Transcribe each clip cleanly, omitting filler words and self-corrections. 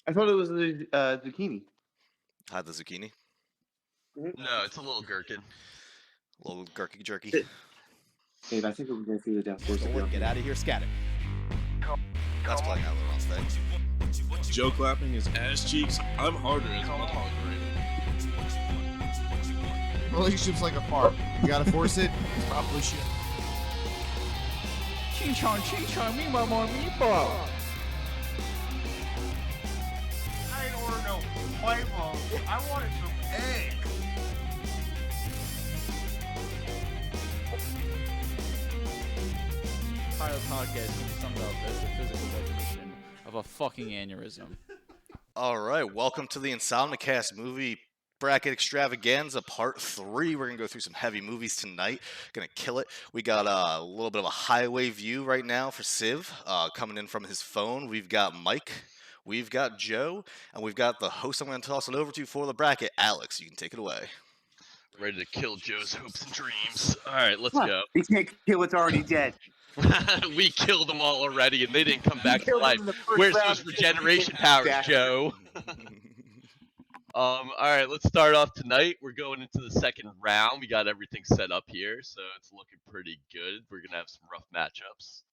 I thought it was the zucchini. Hide the zucchini. No, it's a little gherkin. A little gurky jerky. Dave, I think we're going to see the downstairs. Get out of here, scatter. That's playing out on stage. Joe clapping his ass cheeks. I'm harder as a motherfucker. Relationship's like a fart. You gotta force it. It's probably shit. Ching chong, me more meatball. I ain't order no huevos. I wanted some eggs. Entire podcast can be summed up as the physical definition of a fucking aneurysm. All right, welcome to the Insomnicast movie bracket extravaganza part 3. We're gonna go through some heavy movies tonight. Gonna kill it. We got a little bit of a highway view right now for Civ coming in from his phone. We've got Mike, we've got Joe, and we've got the host I'm gonna toss it over to for the bracket, Alex. You can take it away. Ready to kill Joe's hopes and dreams. All right, let's go. You can't kill what's already dead. We killed them all already, and they didn't come back to life. Where's those regeneration powers, Joe? All right, let's start off tonight. We're going into the second round. We got everything set up here, so it's looking pretty good. We're going to have some rough matchups.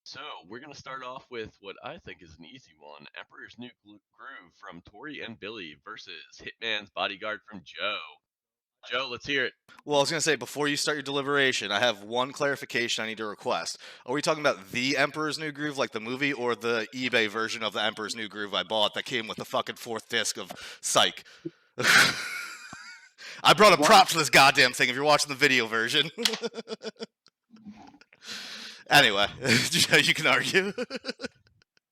So we're going to start off with what I think is an easy one. Emperor's New Groove from Tori and Billy versus Hitman's Bodyguard from Joe. Joe, let's hear it. Well, I was going to say, before you start your deliberation, I have one clarification I need to request. Are we talking about the Emperor's New Groove, like the movie, or the eBay version of the Emperor's New Groove I bought that came with the fucking 4th disc of Psych? I brought a prop to this goddamn thing if you're watching the video version. Anyway, you can argue.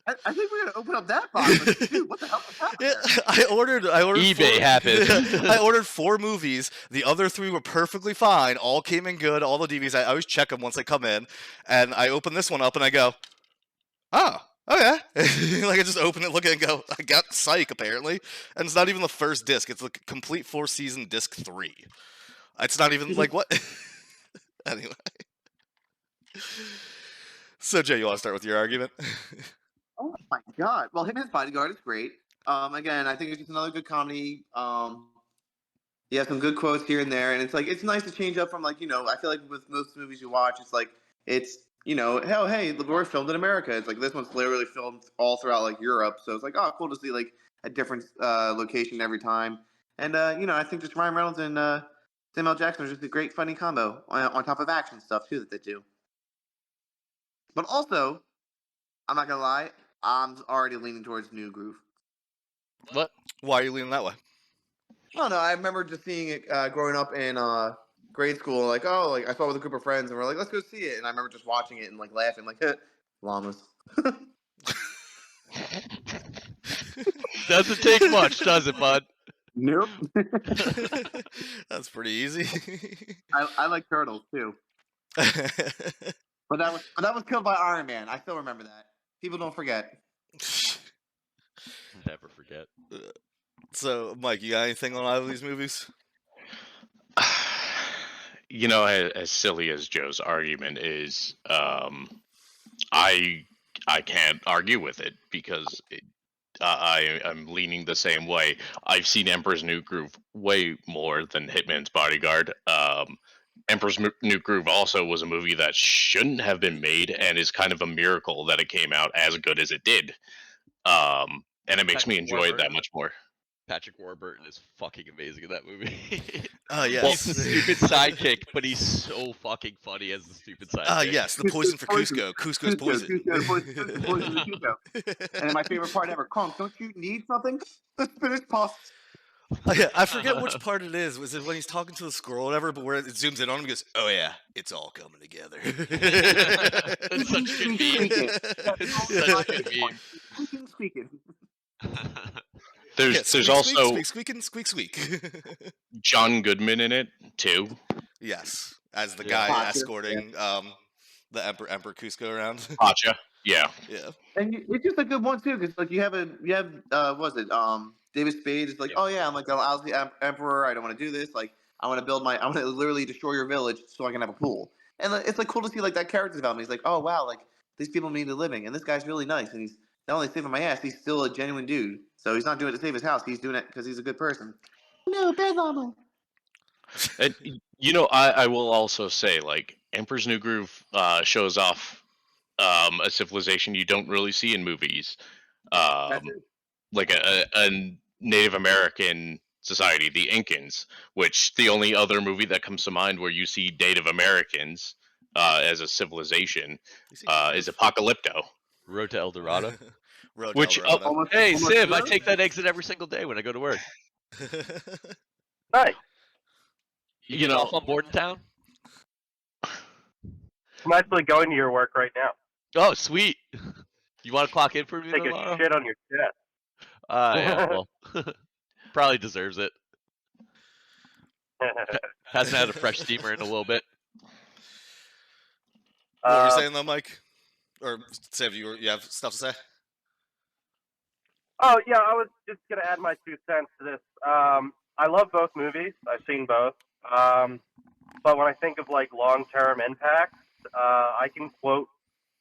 I think we're going to open up that box. Dude, what the hell was that? Yeah, I ordered eBay happened. I ordered 4 movies. The other 3 were perfectly fine. All came in good. All the DVDs. I always check them once they come in. And I open this one up and I go, oh yeah. Like I just open it, look at it, and go, I got Psych apparently. And it's not even the first disc. It's the complete 4-season disc 3. It's not even like what. Anyway. So Jay, you want to start with your argument? Oh my god! Well, Hitman's Bodyguard is great. Again, I think it's just another good comedy. He has some good quotes here and there, and it's nice to change up from I feel like with most movies you watch, it's hell, hey, we're filmed in America. It's like this one's literally filmed all throughout Europe, so it's cool to see a different location every time. And I think just Ryan Reynolds and Samuel L. Jackson are just a great funny combo on top of action stuff too that they do. But also, I'm not gonna lie, I'm already leaning towards New Groove. What? Why are you leaning that way? I don't know. I remember just seeing it growing up in grade school. I saw it with a group of friends, and we're like, let's go see it. And I remember just watching it and laughing, llamas. Doesn't take much, does it, bud? Nope. That's pretty easy. I like turtles too. But that was killed by Iron Man. I still remember that. People don't forget. Never forget. So, Mike, you got anything on either of these movies? As silly as Joe's argument is, I can't argue with it because I'm leaning the same way. I've seen Emperor's New Groove way more than Hitman's Bodyguard. Emperor's New Groove also was a movie that shouldn't have been made and is kind of a miracle that it came out as good as it did. And it makes me enjoy it that much more. Patrick Warburton is fucking amazing in that movie. Oh, yes. He's the stupid sidekick, but he's so fucking funny as the stupid sidekick. Yes, the poison for Cusco. Cusco's poison. Poison Cusco. And my favorite part ever, Kronk, don't you need something? The spinach puffs. Oh, yeah, I forget which part it is. Was it when he's talking to the squirrel or whatever, but where it zooms in on him and goes, oh yeah, it's all coming together. That's such a good meme. It's such a good meme. Squeaking. There's also squeak. John Goodman in it too. Yes, as the guy escorting the Emperor Cusco around. Gotcha. Yeah. And it's just a good one too, because you have David Spade is oh yeah, I'm I was the emperor. I don't want to do this. I want to literally destroy your village so I can have a pool. And it's cool to see that character development. He's oh wow, these people need a living, and this guy's really nice, and he's not only saving my ass, he's still a genuine dude. So he's not doing it to save his house. He's doing it because he's a good person. No, bad llama. And, I will also say, like, Emperor's New Groove shows off a civilization you don't really see in movies. Like a Native American society, the Incans, which the only other movie that comes to mind where you see Native Americans as a civilization is Apocalypto. Road to El Dorado. Road Which- to El Dorado. Hey, Almost Civ, I zero? take that exit every single day when I go to work. Nice. You You get know- off on board in town? I'm actually going to your work right now. Oh, sweet. You want to clock in for me Take tomorrow? a shit on your chest. Yeah, well, probably deserves it. Hasn't had a fresh steamer in a little bit. What were you Uh, saying though, Mike? Or Sav, you have stuff to say? Oh yeah, I was just gonna add my 2 cents to this. I love both movies. I've seen both. But when I think of like long-term impacts, I can quote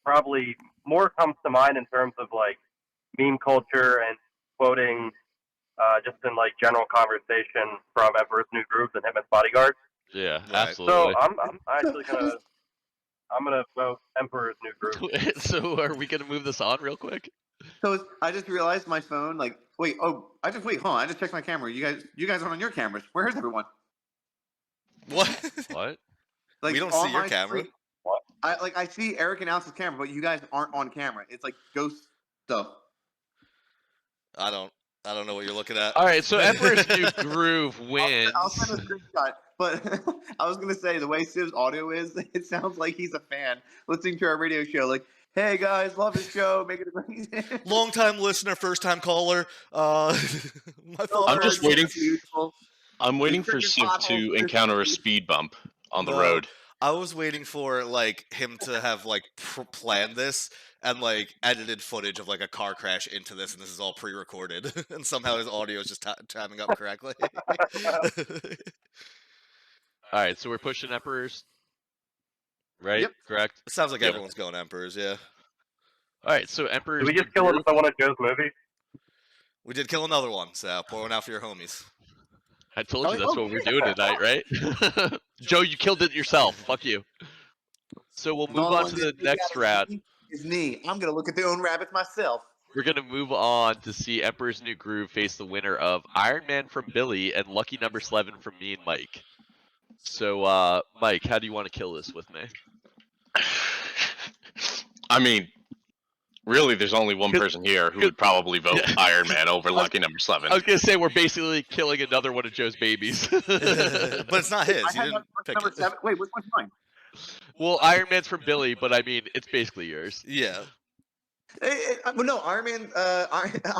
probably more comes to mind in terms of like meme culture and quoting just in like general conversation from Emperor's New Groove and him as Bodyguard. Yeah, Right. absolutely. So I'm actually gonna vote Emperor's New Groove. So are we gonna move this on real quick? So I just realized my phone. Like, wait. Oh, hold on. I just checked my camera. You guys aren't on your cameras. Where is everyone? What? What? Like, We don't on see your my camera. screen- I see Eric and Alex's camera, but you guys aren't on camera. It's like ghost stuff. I don't know what you're looking at. All right, so Emperor's New Groove wins. I'll send a screenshot. But I was gonna say the way Siv's audio is, it sounds like he's a fan listening to our radio show. Like, hey guys, love this show, make it a Long time listener, first time caller. My thoughts I'm are just so waiting- Beautiful. I'm waiting These for freaking Civ potholes to are encounter a so- speed bump on the No. road. I was waiting for like him to have like planned this and like edited footage of like a car crash into this, and this is all pre-recorded, and somehow his audio is just timing up correctly. All right, so we're pushing Emperors, right? Yep. Correct. It sounds like Yeah. everyone's going Emperors, yeah. All right, so Emperors. Did we just New kill Groove- another one of Joe's movies? We did kill another one, so pour one out for your homies. I told you Oh, that's what we're doing tonight, right? Joe, you killed it yourself. Fuck you. So we'll move only on one to the that next got round. Is me. I'm gonna look at their own rabbits myself. We're gonna move on to see Emperor's New Groove face the winner of Iron Man from Billy and Lucky Number 11 from me and Mike. So, Mike, how do you want to kill this with me? I mean, really, there's only one person here who would probably vote Yeah. Iron Man over Lucky Number 7. I was gonna say we're basically killing another one of Joe's babies. But it's not his. I You had didn't pick number it. 7. Wait, which one's mine? Well, Iron Man's from Billy, but I mean, it's basically yours. Yeah. Well, no, Iron Man.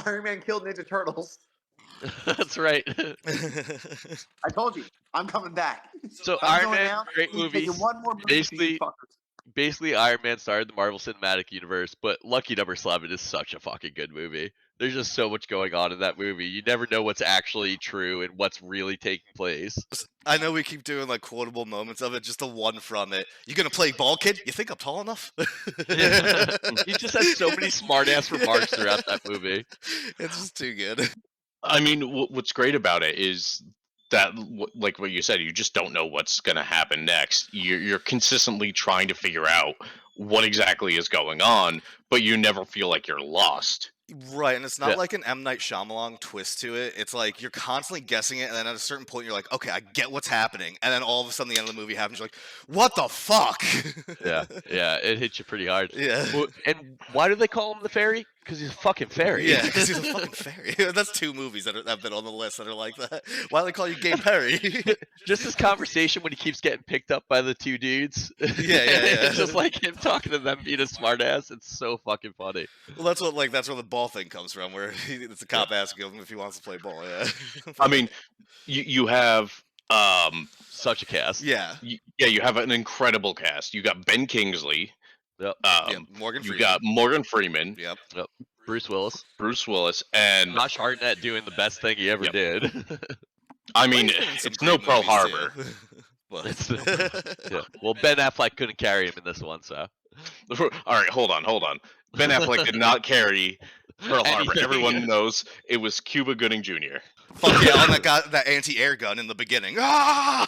Iron Man killed Ninja Turtles. That's right. I told you, I'm coming back. So I'm Iron going Man, out, great he's movies. taking one more movie Basically- for you fuckers. Basically, Iron Man started the Marvel Cinematic Universe, but Lucky Number 11 is such a fucking good movie. There's just so much going on in that movie. You never know what's actually true and what's really taking place. I know we keep doing like quotable moments of it, just the one from it. You gonna play ball, kid? You think I'm tall enough? He just has so many smart-ass remarks throughout that movie. It's just too good. I mean, what's great about it is that, like what you said, you just don't know what's going to happen next. You're consistently trying to figure out what exactly is going on, but you never feel like you're lost. Right, and it's not Yeah. like an M. Night Shyamalan twist to it. It's like you're constantly guessing it, and then at a certain point, you're like, okay, I get what's happening. And then all of a sudden, the end of the movie happens. You're like, what the fuck? Yeah, it hits you pretty hard. Yeah. Well, and why do they call him the fairy? Because he's a fucking fairy. Yeah, because he's a fucking fairy. That's 2 movies that have been on the list that are like that. Why do they call you Gay Perry? Just this conversation when he keeps getting picked up by the 2 dudes. Yeah. It's just like him talking to them being a smartass. It's so fucking funny. Well, that's where the ball thing comes from, where it's a cop asking him if he wants to play ball. Yeah. I mean, you have Such a cast. yeah. you have an incredible cast. You got Ben Kingsley. Yep. Yeah, Morgan You Freeman. got Morgan Freeman, Yep. Bruce Willis. Bruce Willis, and Josh Hartnett doing the best thing he ever Yep. did. I mean, He's been in some it's no great Pearl movies, Harbor. too. But- It's yeah. Well, Ben Affleck couldn't carry him in this one, so. All right, hold on. Ben Affleck did not carry Pearl Harbor. Anything. Everyone knows it was Cuba Gooding Jr. Fuck yeah, on that anti-air gun in the beginning. Ah!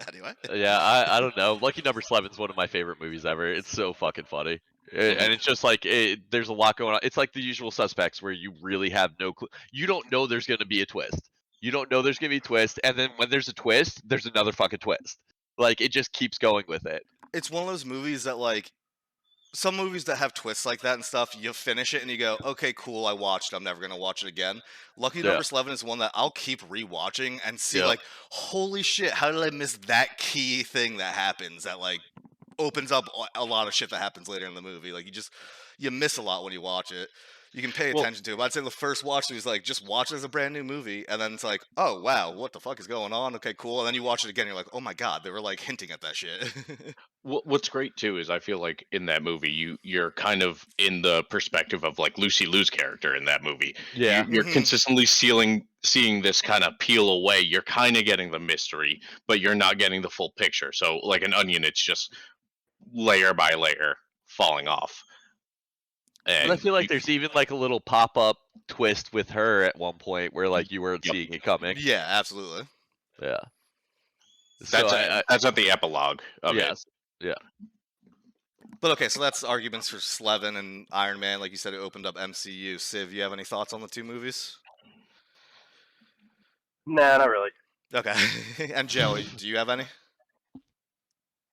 Anyway. Yeah, I don't know. Lucky Number 11 is one of my favorite movies ever. It's so fucking funny. And it's just like, there's a lot going on. It's like The Usual Suspects where you really have no clue. You don't know there's going to be a twist. You don't know there's going to be a twist. And then when there's a twist, there's another fucking twist. Like, it just keeps going with it. It's one of those movies that, like, some movies that have twists like that and stuff, you finish it and you go, okay, cool, I watched it. I'm never going to watch it again. Lucky Yeah. Number 11 is one that I'll keep rewatching and see, Yeah. like, holy shit, how did I miss that key thing that happens that, like, opens up a lot of shit that happens later in the movie. Like, you miss a lot when you watch it. You can pay attention to it. But I'd say the first watch was like, just watch it as a brand new movie. And then it's like, oh, wow, what the fuck is going on? Okay, cool. And then you watch it again, you're like, oh my God, they were, like, hinting at that shit. What's great too is I feel like in that movie you're kind of in the perspective of like Lucy Liu's character in that movie. Yeah. You're consistently seeing this kind of peel away. You're kind of getting the mystery, but you're not getting the full picture. So like an onion, it's just layer by layer falling off. And I feel like there's even like a little pop-up twist with her at one point where like you weren't seeing it coming. Yeah, absolutely. Yeah. That's So that's at the epilogue of it. Yeah. But okay, so that's arguments for Slevin and Iron Man. Like you said, it opened up MCU. Civ, you have any thoughts on the two movies? Nah, not really. Okay. And Joey, do you have any?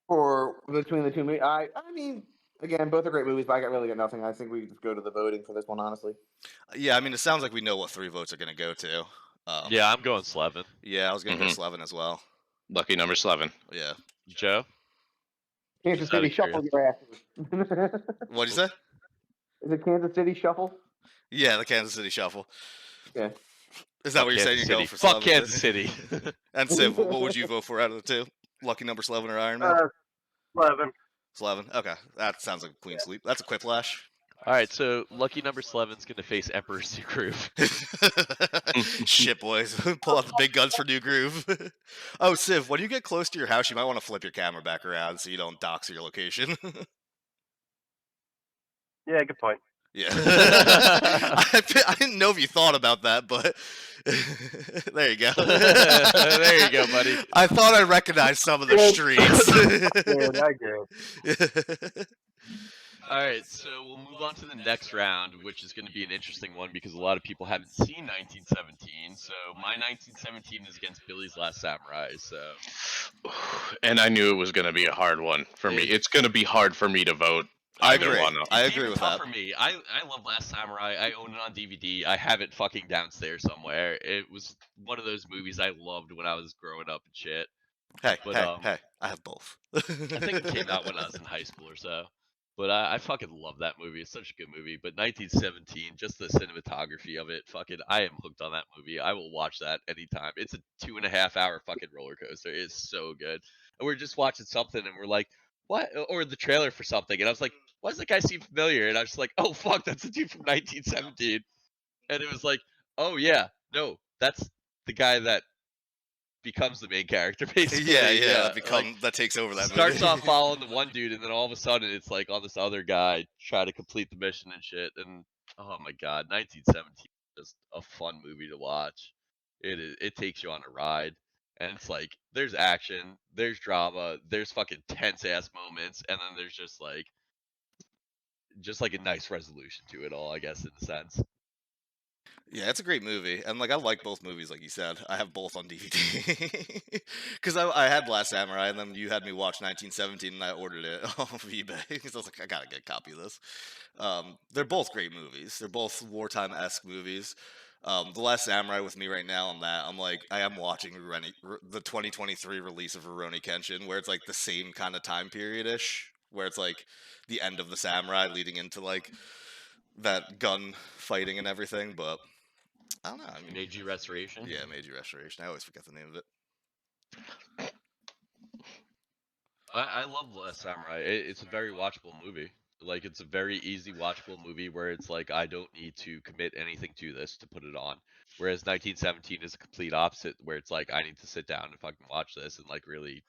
For between the two movies, I mean, again, both are great movies, but I really got nothing. I think we just go to the voting for this one, honestly. Yeah, I mean, it sounds like we know what 3 votes are going to go to. Yeah, I'm going Slevin. Yeah, I was going to go Slevin as well. Lucky Number 11. Yeah. Joe? Kansas City Shuffle your asses. What'd you say? Is it Kansas City Shuffle? Yeah, the Kansas City Shuffle. Yeah. Is that what you're saying? You're going for Fuck Slevin? Kansas City. And Civ, what would you vote for out of the two? Lucky Number Slevin or Iron Man? 11. Slevin. Okay, that sounds like a clean sweep. That's a quiplash. All right, so Lucky Number 11's going to face Emperor's New Groove. Shit, boys. Pull out the big guns for New Groove. Oh, Civ, when you get close to your house, you might want to flip your camera back around so you don't dox your location. Yeah, good point. Yeah. I didn't know if you thought about that, but there you go. There you go, buddy. I thought I recognized some of the streets. Yeah, I agree. All right, so we'll move on to the next round, which is going to be an interesting one because a lot of people haven't seen 1917. So my 1917 is against Billy's Last Samurai. So, And I knew it was going to be a hard one for me. It's going to be hard for me to vote. I either agree. one. I it's agree even with tough that. for me. I love Last Samurai. I own it on DVD. I have it fucking downstairs somewhere. It was one of those movies I loved when I was growing up and shit. Hey, But, hey, I have both. I think it came out when I was in high school or so. But I fucking love that movie. It's such a good movie. But 1917, just the cinematography of it, fucking, I am hooked on that movie. I will watch that anytime. It's a 2.5 hour fucking roller coaster. It's so good. And we're just watching something and we're like, what? Or the trailer for something. And I was like, why does that guy seem familiar? And I was just like, oh, fuck, that's the dude from 1917. And it was like, oh, yeah, no, that's the guy that becomes the main character, basically. Yeah, like, that takes over that starts movie. off following the one dude, and then all of a sudden it's like on this other guy try to complete the mission and shit. And oh my god, 1917 is just a fun movie to watch. It takes you on a ride, and it's like there's action, there's drama, there's fucking tense ass moments, and then there's just like a nice resolution to it all, I guess, in a sense. Yeah, it's a great movie, and like I like both movies, like you said. I have both on DVD because I had Last Samurai, and then you had me watch 1917, and I ordered it off of eBay because I was like, I gotta get a copy of this. They're both great movies. They're both wartime-esque movies. The Last Samurai with me right now on that, I'm like, I am watching the 2023 release of Rurouni Kenshin, where it's like the same kind of time period-ish, where it's like the end of the samurai leading into like that gun fighting and everything, but I don't know. I mean, Meiji Restoration. Yeah, Meiji Restoration. I always forget the name of it. I love Last Samurai. It's a very watchable movie. Like, it's a very easy watchable movie where it's like I don't need to commit anything to this to put it on. Whereas 1917 is a complete opposite, where it's like I need to sit down and fucking watch this and like really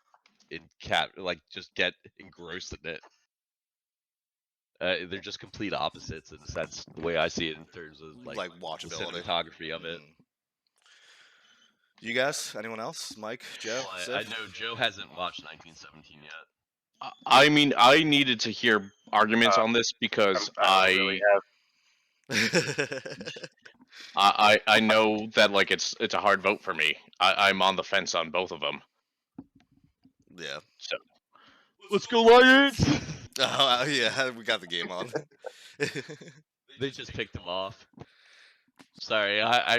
just get engrossed in it. They're just complete opposites, and that's the way I see it in terms of like the watchability, cinematography of it. You guys, anyone else? Mike, Joe? Well, I know Joe hasn't watched 1917 yet. I mean, I needed to hear arguments on this because I don't really I know that like it's a hard vote for me. I'm on the fence on both of them. Yeah. So let's go Lions! Oh yeah, we got the game on. They just picked him off. Sorry, I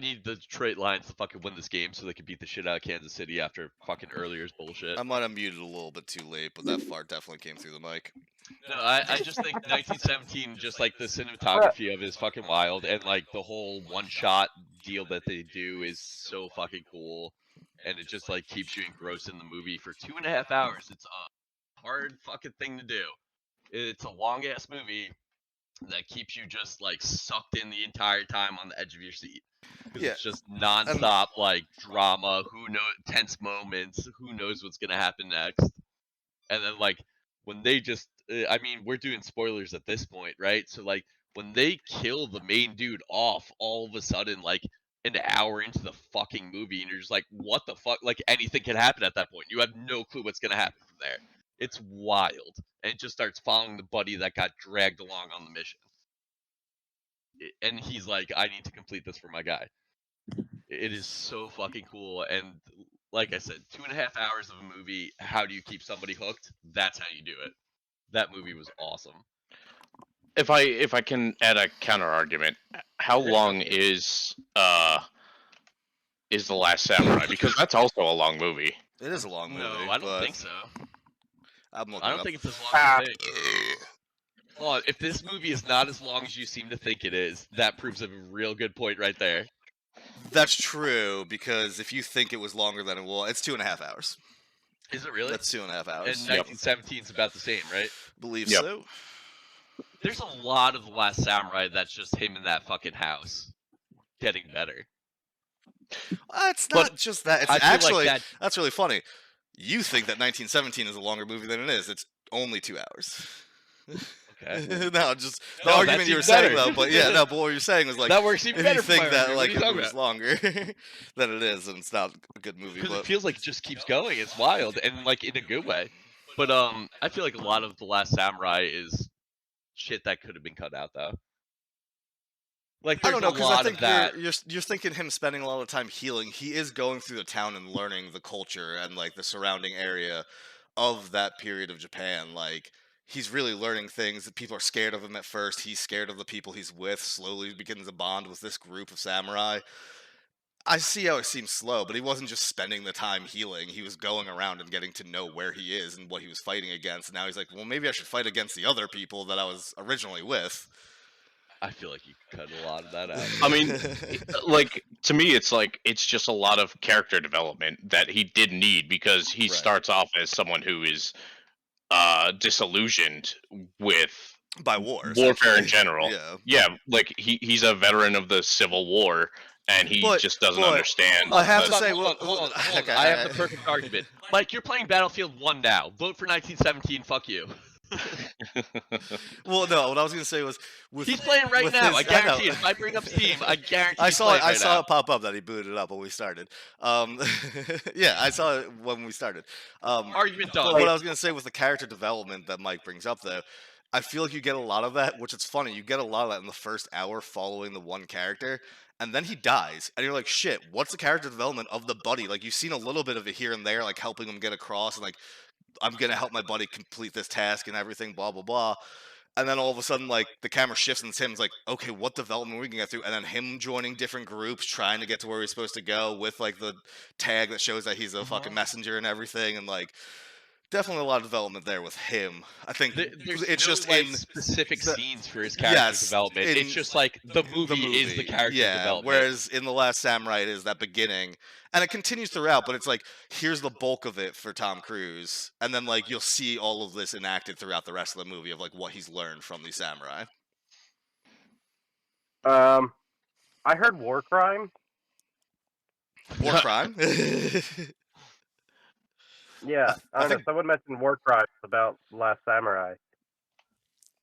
need the Detroit Lions to fucking win this game so they can beat the shit out of Kansas City after fucking earlier's bullshit. I might have muted a little bit too late, but that fart definitely came through the mic. No, I just think 1917, just like the cinematography of it is fucking wild, and like the whole one-shot deal that they do is so fucking cool, and it just like keeps you engrossed in the movie for 2.5 hours. It's a hard fucking thing to do. It's a long-ass movie that keeps you just like sucked in the entire time on the edge of your seat. Yeah. It's just non-stop like drama, tense moments, who knows what's gonna happen next. And then like when they just I mean, we're doing spoilers at this point, right? So like when they kill the main dude off all of a sudden like an hour into the fucking movie, and you're just like, what the fuck? Like anything can happen at that point. You have no clue what's gonna happen from there. It's wild. And it just starts following the buddy that got dragged along on the mission. And he's like, I need to complete this for my guy. It is so fucking cool. And like I said, 2.5 hours of a movie. How do you keep somebody hooked? That's how you do it. That movie was awesome. if I can add a counter argument, how long is The Last Samurai? Because that's also a long movie. It is a long movie. No, I don't think so. I'm looking I don't up. think it's as long as you think. Hold on, if this movie is not as long as you seem to think it is, that proves a real good point right there. That's true, because if you think it was longer than it was, it's 2.5 hours. Is it really? That's 2.5 hours. And 1917 is about the same, right? Believe so. There's a lot of The Last Samurai that's just him in that fucking house getting better. It's not just that. It's actually, like that's really funny. You think that 1917 is a longer movie than it is. It's only 2 hours. Okay. No, just the argument you were saying though, but yeah, no, but what you're saying was like that works even if better. You think that argument. like it was longer than it is, and it's not a good movie. Because But it feels like it just keeps going. It's wild and like in a good way. But I feel like a lot of The Last Samurai is shit that could have been cut out though. Like I don't know, because I think that. you're thinking him spending a lot of time healing. He is going through the town and learning the culture and like the surrounding area of that period of Japan. Like he's really learning things. That people are scared of him at first. He's scared of the people he's with. Slowly begins a bond with this group of samurai. I see how it seems slow, but he wasn't just spending the time healing. He was going around and getting to know where he is and what he was fighting against. And now he's like, well, maybe I should fight against the other people that I was originally with. I feel like you cut a lot of that out. I mean, like to me, it's like it's just a lot of character development that he did need because he starts off as someone who is disillusioned with warfare in general. Yeah, like he's a veteran of the Civil War, and he just doesn't understand. I have to say, hold on. I have the perfect argument. Mike, you're playing Battlefield 1 now. Vote for 1917. Fuck you. Well, no. What I was going to say was, he's playing right now. I guarantee it. If I bring up Steam, I guarantee. I saw it pop up that he booted it up when we started. Yeah, I saw it when we started. Argument done. But what I was going to say with the character development that Mike brings up, though, I feel like you get a lot of that, which is funny. You get a lot of that in the first hour following the one character, and then he dies, and you're like, shit, what's the character development of the buddy? Like, you've seen a little bit of it here and there, like helping him get across, and like, I'm gonna help my buddy complete this task and everything, blah blah blah. And then all of a sudden, like the camera shifts and Tim's like, okay, what development are we gonna get through? And then him joining different groups, trying to get to where he's supposed to go with like the tag that shows that he's a fucking messenger and everything, and like definitely a lot of development there with him. I think it's just in specific scenes for his character development. It's just like the movie is the character development. Whereas in The Last Samurai, it is that beginning, and it continues throughout. But it's like here's the bulk of it for Tom Cruise, and then like you'll see all of this enacted throughout the rest of the movie of like what he's learned from these samurai. I heard war crime. War crime. Yeah, I don't know. Someone mentioned war crimes about Last Samurai.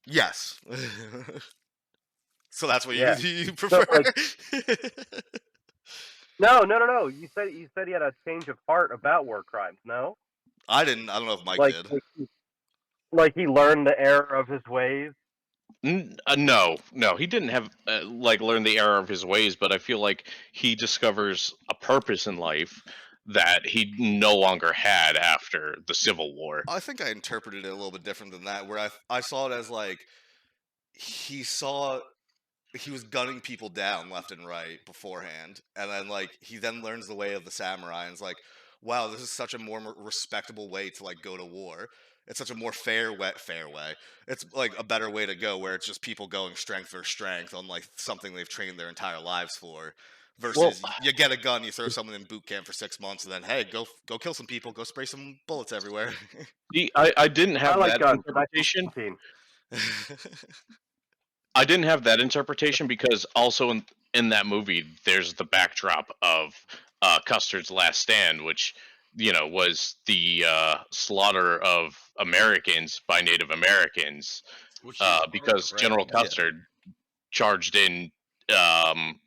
Yes. So that's what Yeah. you prefer? No. You said he had a change of heart about war crimes. No. I don't know if Mike did. Like he learned the error of his ways. No, he didn't have learn the error of his ways, but I feel like he discovers a purpose in life that he no longer had after the Civil War. I think I interpreted it a little bit different than that, where I saw it as like he was gunning people down left and right beforehand, and then like he then learns the way of the samurai, and is like, wow, this is such a more respectable way to like go to war. It's such a more fair way. It's like a better way to go, where it's just people going strength for strength on like something they've trained their entire lives for. Versus you get a gun, you throw someone in boot camp for 6 months, and then hey, go kill some people, go spray some bullets everywhere. I didn't have that interpretation. I didn't have that interpretation because also in that movie there's the backdrop of Custer's Last Stand, which was the slaughter of Americans by Native Americans because General Custer charged in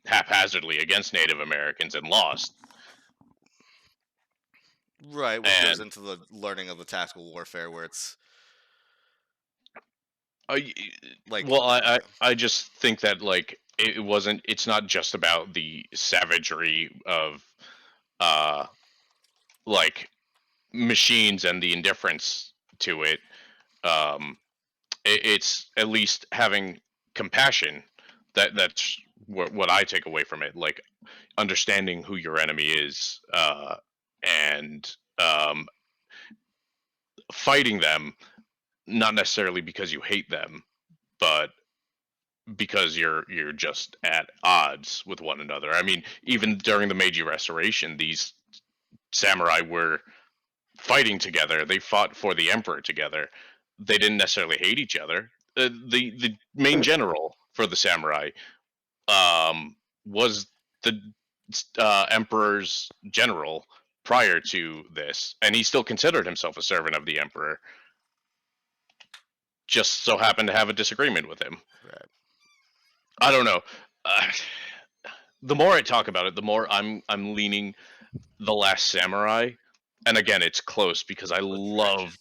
haphazardly against Native Americans and lost. Right, which goes into the learning of the tactical warfare, where it's I just think that like it's not just about the savagery of like machines and the indifference to it. It's at least having compassion. That's what I take away from it, like understanding who your enemy is and fighting them, not necessarily because you hate them, but because you're just at odds with one another. I mean, even during the Meiji Restoration, these samurai were fighting together. They fought for the emperor together. They didn't necessarily hate each other. The main general for the samurai was the emperor's general prior to this, and he still considered himself a servant of the emperor. Just so happened to have a disagreement with him. Right. I don't know. The more I talk about it, the more I'm leaning The Last Samurai. And again, it's close because I love.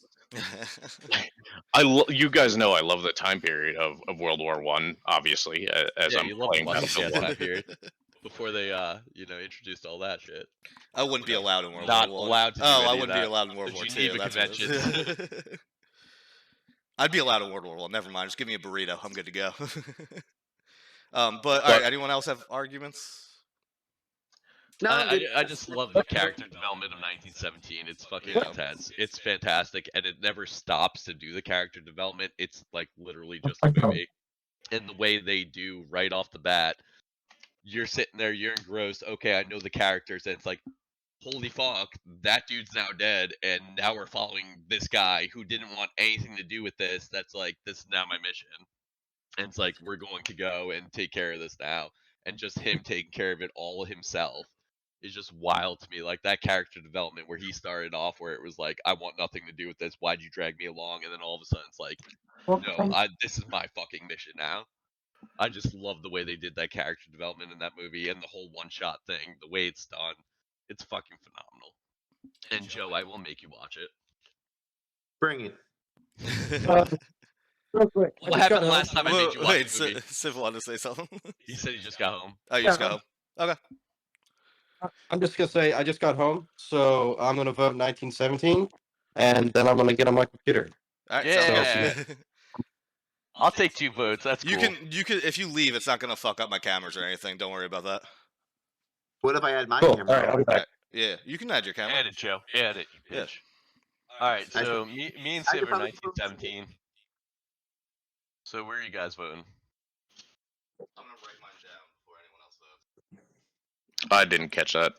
You guys know I love the time period of World War One. Obviously, as I'm you love playing the Battlefield time 1. period before they introduced all that shit. I wouldn't be allowed in World Not War One. allowed to do I any of wouldn't be that. allowed in World The War Geneva Two. Conventions. I'd be allowed in World War One. Never mind. Just give me a burrito. I'm good to go. But all right. Anyone else have arguments? No, I just love the character development of 1917. It's fucking intense. It's fantastic, and it never stops to do the character development. It's like literally just a movie. And the way they do right off the bat, you're sitting there, you're engrossed. Okay, I know the characters, and it's like, holy fuck, that dude's now dead, and now we're following this guy who didn't want anything to do with this. That's like, this is now my mission. And it's like, we're going to go and take care of this now. And just him taking care of it all himself is just wild to me. Like that character development where he started off where it was like, I want nothing to do with this. Why'd you drag me along? And then all of a sudden it's like, no, this is my fucking mission now. I just love the way they did that character development in that movie and the whole one-shot thing, the way it's done. It's fucking phenomenal. And Joe, I will make you watch it. Bring it. Real quick. What happened last time I made you watch the movie? Civ wanted to say something. He said he just got home. Oh, you just got home. Okay. I'm just gonna say I just got home, so I'm gonna vote 1917, and then I'm gonna get on my computer. All right, Yeah. I'll take 2 votes. That's you cool. can if you leave, it's not gonna fuck up my cameras or anything. Don't worry about that. What if I add my Cool. camera? All right, I'll be back. Yeah, you can add your camera. Add it, Joe. Add it, you bitch. Alright, so me and Civ are 1917. So where are you guys voting? I'm gonna write mine down before anyone else votes. I didn't catch that.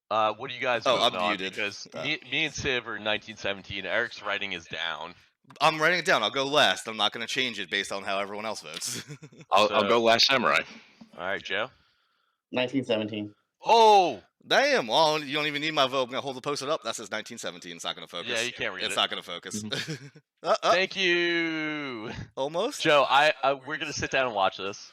What are you guys Oh, voting I'm on? muted. Because me and Civ are 1917. Eric's writing is down. I'm writing it down. I'll go last. I'm not gonna change it based on how everyone else votes. I'll go Last Samurai. Alright, Joe? 1917. Oh! Damn. Well, you don't even need my vote. I'm gonna hold the poster up. That says 1917. It's not gonna focus. Yeah, you can't read It's it. not gonna focus. Thank you. Almost. Joe, we're gonna sit down and watch this.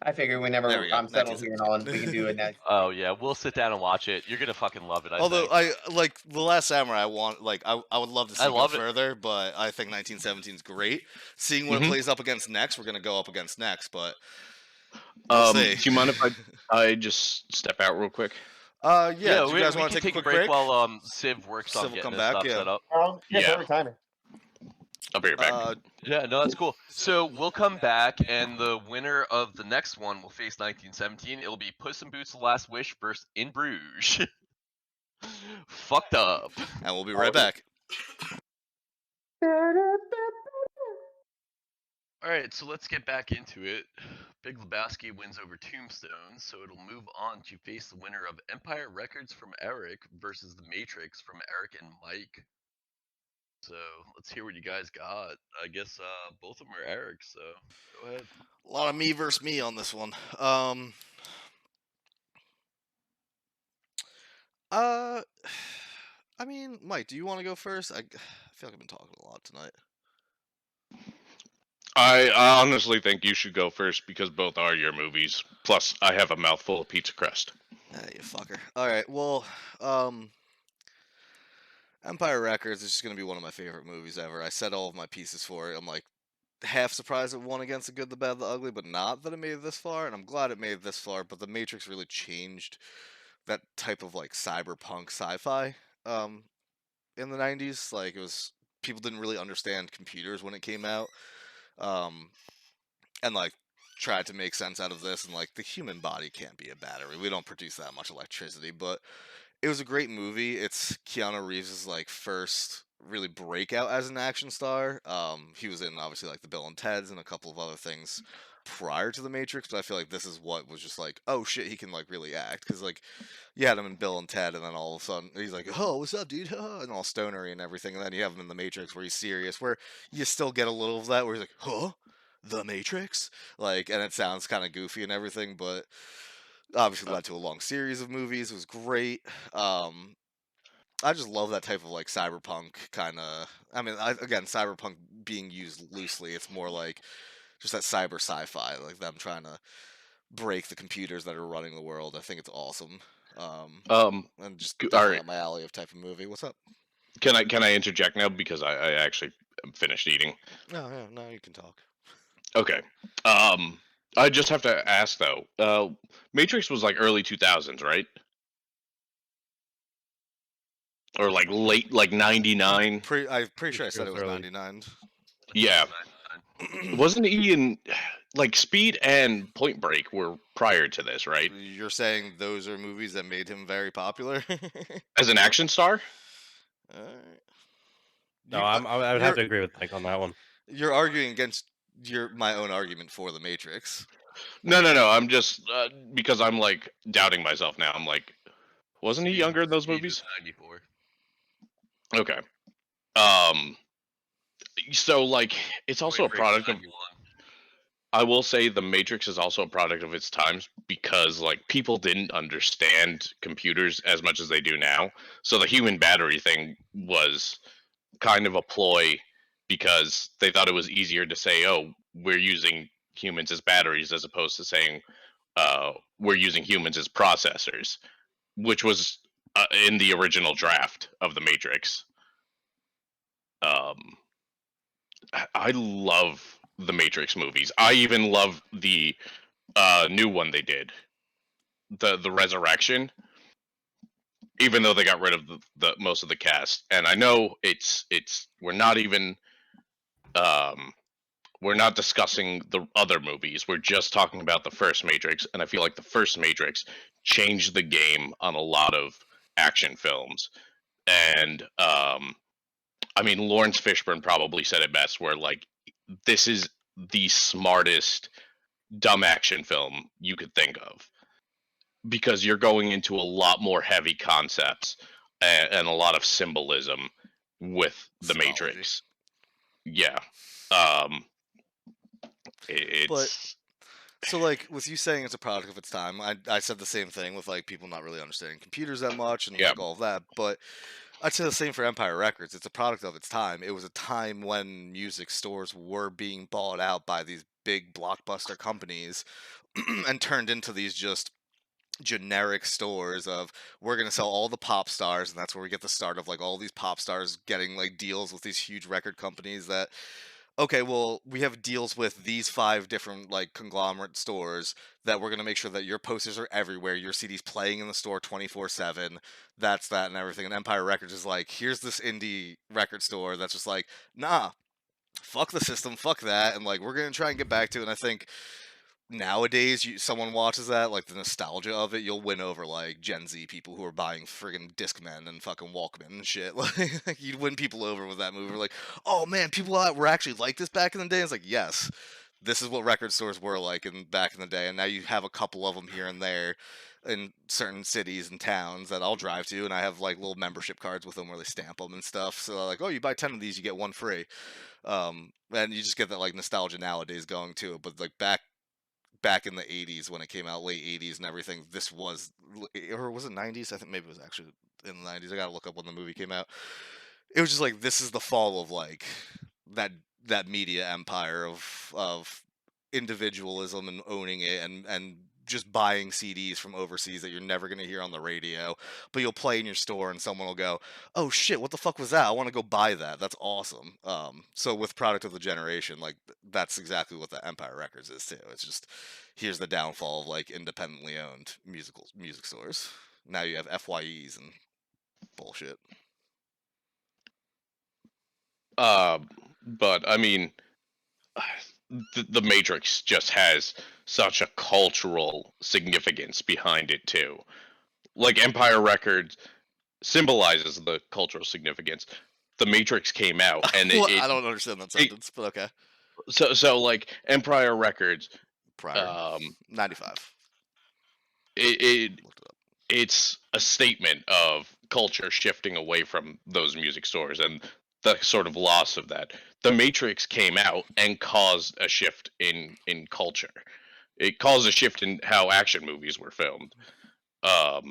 I figure we never. There we go, I'm settled here and all, and we can do it next. Oh yeah, we'll sit down and watch it. You're gonna fucking love it. Although think. I like The Last Samurai, I would love to see I go love it. further, but I think 1917 is great. Seeing what it plays up against next, we're gonna go up against next, but we'll see. Do you mind if I just step out real quick? Yeah. Do you we guys want can to take a quick break break? while Civ works Civ on will getting come this back, stuff yeah. set up. Yeah. Timer. I'll be right back. Yeah, no, that's cool. So we'll come back, and the winner of the next one will face 1917. It'll be Puss in Boots: The Last Wish versus In Bruges. Fucked up. And we'll be right back. All right, so let's get back into it. Big Lebowski wins over Tombstone, so it'll move on to face the winner of Empire Records from Eric versus The Matrix from Eric and Mike. So let's hear what you guys got. I guess both of them are Eric, so go ahead. A lot of me versus me on this one. I mean, Mike, do you want to go first? I feel like I've been talking a lot tonight. I honestly think you should go first because both are your movies. Plus, I have a mouthful of pizza crust. You fucker. All right. Well, Empire Records is just gonna be one of my favorite movies ever. I said all of my pieces for it. I'm like half surprised it won against The Good, the Bad, the Ugly, but not that it made it this far. And I'm glad it made it this far. But The Matrix really changed that type of like cyberpunk sci-fi in the 90s. Like it was people didn't really understand computers when it came out. And like tried to make sense out of this, and like the human body can't be a battery. We don't produce that much electricity, but it was a great movie. It's Keanu Reeves' like first really breakout as an action star. He was in obviously like the Bill and Ted's and a couple of other things prior to The Matrix, but I feel like this is what was just like, oh shit, he can like really act, because like you had him in Bill and Ted, and then all of a sudden he's like, oh, what's up, dude? And all stonery and everything, and then you have him in The Matrix where he's serious, where you still get a little of that where he's like, huh? The Matrix? Like, and it sounds kind of goofy and everything, but obviously led to a long series of movies. It was great. I just love that type of like cyberpunk kind of. I mean, again, cyberpunk being used loosely. It's more like just that cyber sci-fi, like them trying to break the computers that are running the world. I think it's awesome. And just definitely up my alley of type of movie. What's up? Can I interject now because I actually finished eating? No, you can talk. Okay. I just have to ask though. Matrix was like early 2000s, right? Or like late, like 99. I'm pretty sure I said it was 99. Yeah. Wasn't he in like Speed and Point Break were prior to this, right? You're saying those are movies that made him very popular as an action star? No, I would have to agree with Mike on that one. You're arguing against my own argument for The Matrix. No. I'm just because I'm like doubting myself now. I'm like, wasn't he younger in those movies? 94. Okay. So like, it's also a product of. I will say The Matrix is also a product of its times because like people didn't understand computers as much as they do now. So the human battery thing was kind of a ploy because they thought it was easier to say, oh, we're using humans as batteries as opposed to saying we're using humans as processors, which was in the original draft of The Matrix. I love the Matrix movies. I even love the new one they did, the Resurrection. Even though they got rid of the most of the cast, and I know it's we're not even we're not discussing the other movies. We're just talking about the first Matrix, and I feel like the first Matrix changed the game on a lot of action films. And I mean, Lawrence Fishburne probably said it best, where like this is the smartest dumb action film you could think of, because you're going into a lot more heavy concepts and a lot of symbolism with the Matrix. Yeah. It's So, like, with you saying it's a product of its time, I said the same thing with, like, people not really understanding computers that much and, Yeah. like, all of that, but I'd say the same for Empire Records. It's a product of its time. It was a time when music stores were being bought out by these big blockbuster companies and turned into these just generic stores of we're going to sell all the pop stars, and that's where we get the start of like all these pop stars getting like deals with these huge record companies that okay, well, we have deals with these 5 different like conglomerate stores that we're going to make sure that your posters are everywhere, your CDs playing in the store 24/7. That's that and everything. And Empire Records is like, here's this indie record store that's just like, nah, fuck the system, fuck that, and like we're going to try and get back to it. And I think nowadays someone watches that, like the nostalgia of it, you'll win over like Gen Z people who are buying friggin' Discman and fucking Walkman and shit. Like you'd win people over with that movie. Like, oh man, people were actually like this back in the day. It's like, yes, this is what record stores were like back in the day, and now you have a couple of them here and there in certain cities and towns that I'll drive to, and I have like little membership cards with them where they stamp them and stuff. So like, oh, you buy 10 of these, you get one free. And you just get that like nostalgia nowadays going to it. But like back in the 80s when it came out, late 80s and everything, this was, or was it 90s? I think maybe it was actually in the 90s. I gotta look up when the movie came out. It was just like, this is the fall of like that media empire of individualism and owning it and just buying CDs from overseas that you're never going to hear on the radio, but you'll play in your store and someone will go, "Oh shit, what the fuck was that? I want to go buy that. That's awesome." So with product of the generation, like that's exactly what the Empire Records is too. It's just here's the downfall of like independently owned music stores. Now you have FYEs and bullshit. But I mean, the Matrix just has such a cultural significance behind it too. Like Empire Records symbolizes the cultural significance. The Matrix came out, and Well, I don't understand that sentence, but okay. So like Empire Records, Prior 95. It's a statement of culture shifting away from those music stores and the sort of loss of that. The Matrix came out and caused a shift in culture. It caused a shift in how action movies were filmed. Yeah.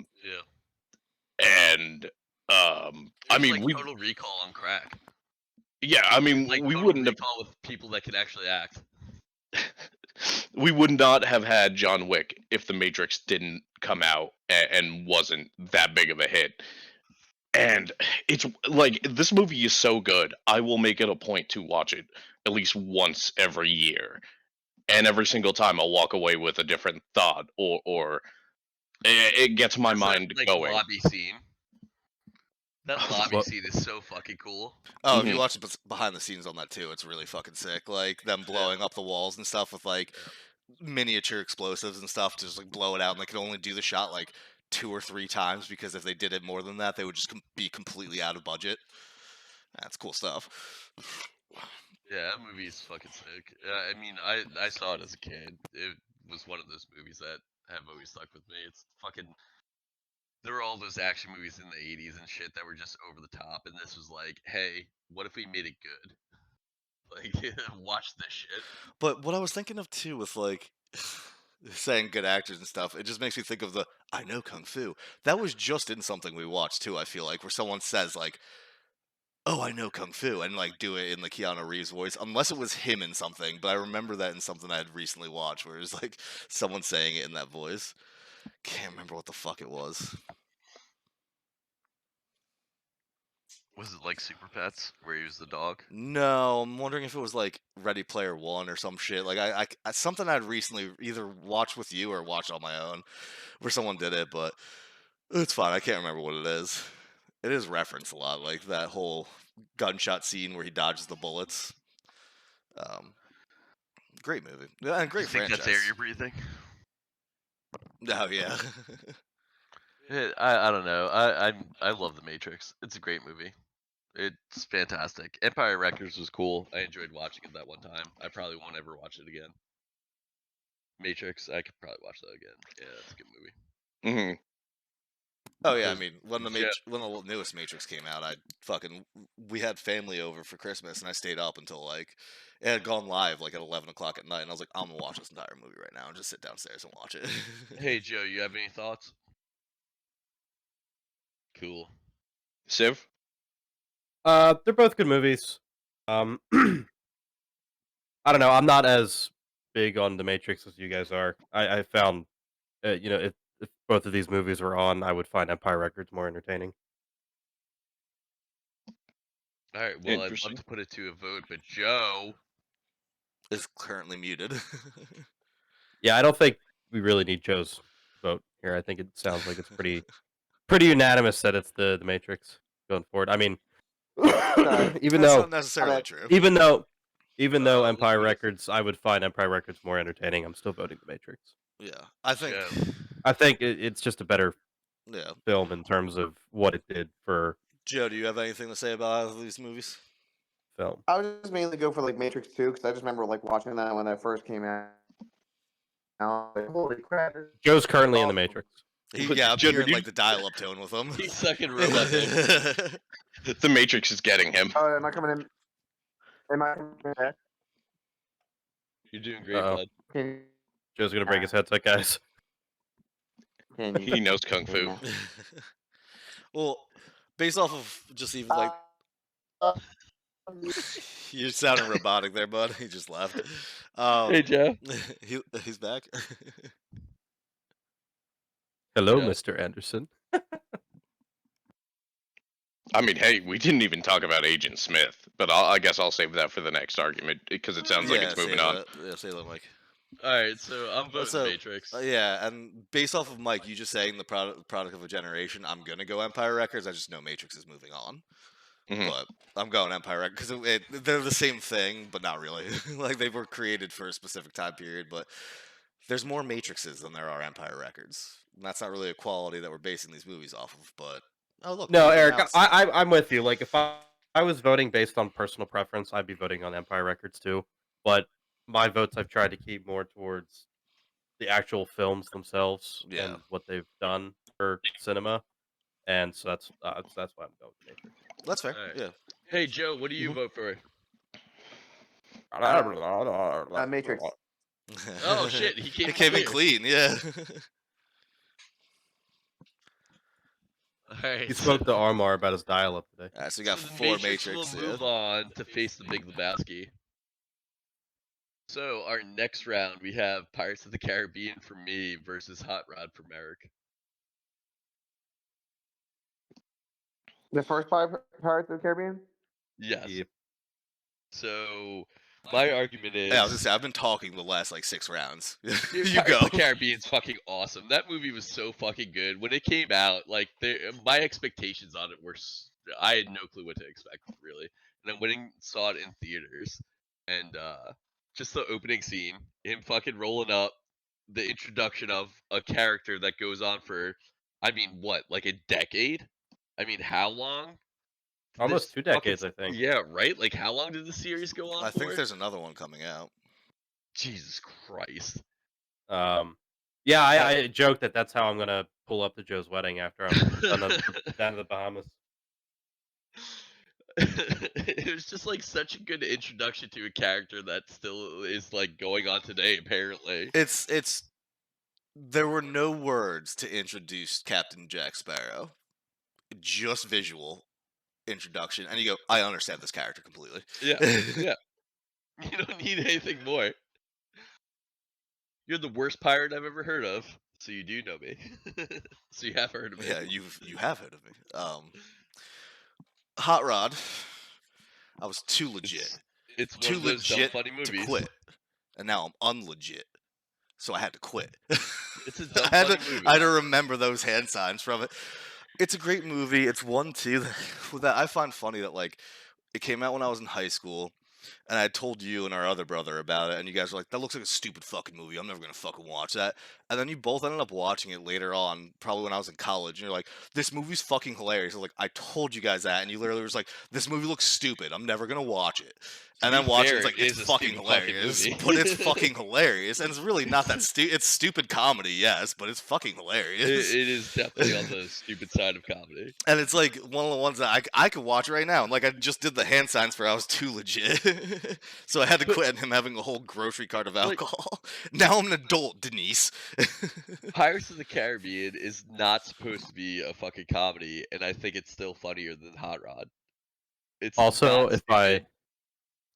And I mean, like Total Recall on crack. Yeah, I mean, like we Total wouldn't Recall with people that could actually act. We would not have had John Wick if The Matrix didn't come out and wasn't that big of a hit. And it's like this movie is so good, I will make it a point to watch it at least once every year. And every single time I'll walk away with a different thought or it gets my mind like going. lobby scene. That lobby scene is so fucking cool. Oh, if you watch behind the scenes on that too, it's really fucking sick. Like them blowing up the walls and stuff with like miniature explosives and stuff to just like blow it out, and they could only do the shot like 2 or 3 times because if they did it more than that, they would just be completely out of budget. That's cool stuff. Yeah, that movie is fucking sick. I mean, I saw it as a kid. It was one of those movies that have always stuck with me. It's fucking. There were all those action movies in the 80s and shit that were just over the top, and this was like, hey, what if we made it good? Like, watch this shit. But what I was thinking of too with like saying good actors and stuff, it just makes me think of the I know Kung Fu. That was just in something we watched too, I feel like, where someone says like, "Oh, I know Kung Fu," and like do it in the Keanu Reeves voice, unless it was him in something. But I remember that in something I had recently watched, where it was like someone saying it in that voice. Can't remember what the fuck it was. Was it like Super Pets, where he was the dog? No, I'm wondering if it was like Ready Player One or some shit. Like I something I'd recently either watched with you or watched on my own, where someone did it, but it's fine. I can't remember what it is. It is referenced a lot, like that whole gunshot scene where he dodges the bullets. Great movie, yeah, and great You think franchise. that's air you're breathing? Oh yeah. I don't know. I love The Matrix. It's a great movie. It's fantastic. Empire Records was cool. I enjoyed watching it that one time. I probably won't ever watch it again. Matrix, I could probably watch that again. Yeah, it's a good movie. Oh yeah, I Because- mean when the yeah. when the newest Matrix came out, we had family over for Christmas, and I stayed up until like it had gone live like at 11 o'clock at night, and I was like, I'm gonna watch this entire movie right now and just sit downstairs and watch it. Hey Joe, you have any thoughts? Cool. Civ? They're both good movies. I don't know. I'm not as big on The Matrix as you guys are. I found, if both of these movies were on, I would find Empire Records more entertaining. All right. Well, I'd love Interesting. to put it to a vote, but Joe. It's currently muted. Yeah, I don't think we really need Joe's vote here. I think it sounds like it's pretty unanimous that it's the Matrix going forward. I mean, even That's though not necessarily true. even though let's Empire move. Records, I would find Empire Records more entertaining. I'm still voting the Matrix. Yeah, I think. Joe. I think it's just a better Yeah, film in terms of what it did for Joe, do you have anything to say about either of these movies? film. I would just mainly go for like Matrix 2 because I just remember like watching that when that first came out. Like, holy crap! this Joe's currently in the awesome. Matrix. Yeah, I'm Joe, hearing you- like the dial-up tone with him. He's sucking robot dick. The Matrix is getting him. Oh, am I coming in? Am I coming in? You're doing great, Uh-oh. bud. Can, Joe's gonna break his headset, guys. can you? He knows kung fu. Well, based off of just even like you're sounding robotic there, bud. He just left. Hey Joe. He's back. Hello, Yeah. Mr. Anderson. I mean, hey, we didn't even talk about Agent Smith, but I guess I'll save that for the next argument because it sounds like it's moving on. Yeah, say that, Mike. All right, so I'm voting So, Matrix. Yeah, and based off of Mike, you just saying the product of a generation, I'm gonna go Empire Records. I just know Matrix is moving on, Mhm. but I'm going Empire Records because they're the same thing, but not really. Like they were created for a specific time period, but there's more Matrixes than there are Empire Records. And that's not really a quality that we're basing these movies off of. But oh look, No, we Eric, announced- I'm with you. Like, if I was voting based on personal preference, I'd be voting on Empire Records too. But my votes, I've tried to keep more towards the actual films themselves Yeah. and what they've done for cinema, and so that's why I'm going with Matrix. That's fair. Alright. Yeah. Hey Joe, what do you vote for? Matrix. Oh shit, he He came in clean. Yeah. All right. He spoke to Armar about his dial-up today. Alright, so we got So the 4 Matrix Matrix. will Yeah. move on to face the Big Lebowski. So our next round, we have Pirates of the Caribbean for me versus Hot Rod for Merrick. The first five Pirates of the Caribbean? Yes. Yep. So my argument is Yeah, I was gonna say I've been talking the last like 6 rounds. Dude, You Pirates go. of the Caribbean's fucking awesome. That movie was so fucking good. When it came out, like my expectations on it were I had no clue what to expect really. And then went and saw it in theaters, and just the opening scene, him fucking rolling up, the introduction of a character that goes on for, I mean, what, like a decade? I mean, how long? did Almost this 2 fucking decades, I think. Yeah, right. Like, how long did the series go on I for? think there's another one coming out. Jesus Christ. Yeah, I joke that that's how I'm gonna pull up to Joe's wedding after I'm down to the Bahamas. It was just like such a good introduction to a character that still is like going on today apparently. It's there were no words to introduce Captain Jack Sparrow. Just visual introduction, and you go, I understand this character completely. Yeah. Yeah. You don't need anything more. You're the worst pirate I've ever heard of, so you do know me. So you have heard of me. Yeah, you have heard of me. Hot Rod. I was too legit. It's one Too of those dumb legit funny to movies. quit. And now I'm unlegit. So I had to quit. It's a dumb I had funny to, movie. I had to remember those hand signs from it. It's a great movie. It's one too that I find funny that like it came out when I was in high school, and I told you and our other brother about it, and you guys were like, "That looks like a stupid fucking movie. I'm never gonna fucking watch that." And then you both ended up watching it later on, probably when I was in college, and you're like, "This movie's fucking hilarious." I was like, "I told you guys that," and you literally was like, "This movie looks stupid. I'm never gonna watch it." To And be then watching fair, it's like it it's is a fucking stupid fucking hilarious, movie. but it's fucking hilarious, and it's really not that stupid. It's stupid comedy, yes, but it's fucking hilarious. It is definitely on the stupid side of comedy. And it's like one of the ones that I could watch right now. And like I just did the hand signs for I was too legit. So I had to quit him having a whole grocery cart of alcohol. Now I'm an adult, Denise. Pirates of the Caribbean is not supposed to be a fucking comedy, and I think it's still funnier than Hot Rod. It's Also, not if I stupid.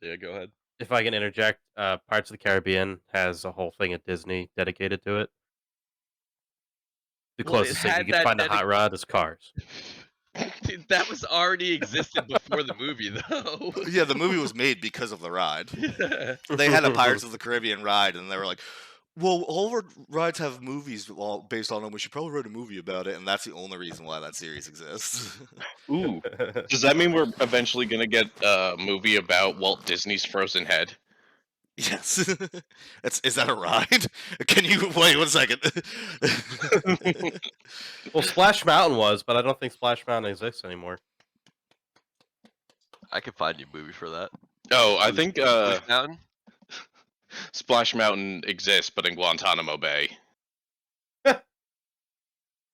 Yeah, go ahead. if I can interject, Pirates of the Caribbean has a whole thing at Disney dedicated to it. The Well, it closest thing you had can that find to Hot Rod is Cars. Dude, that was already existed before the movie, though. Yeah, the movie was made because of the ride. They had a Pirates of the Caribbean ride, and they were like, "Well, all of our rides have movies based on them. We should probably write a movie about it." And that's the only reason why that series exists. Ooh, does that mean we're eventually gonna get a movie about Walt Disney's Frozen Head? Yes. Is that a ride? Can you wait 1 second? Well, Splash Mountain was, but I don't think Splash Mountain exists anymore. I could find you a movie for that. Oh, I think Splash Mountain? Splash Mountain exists, but in Guantanamo Bay.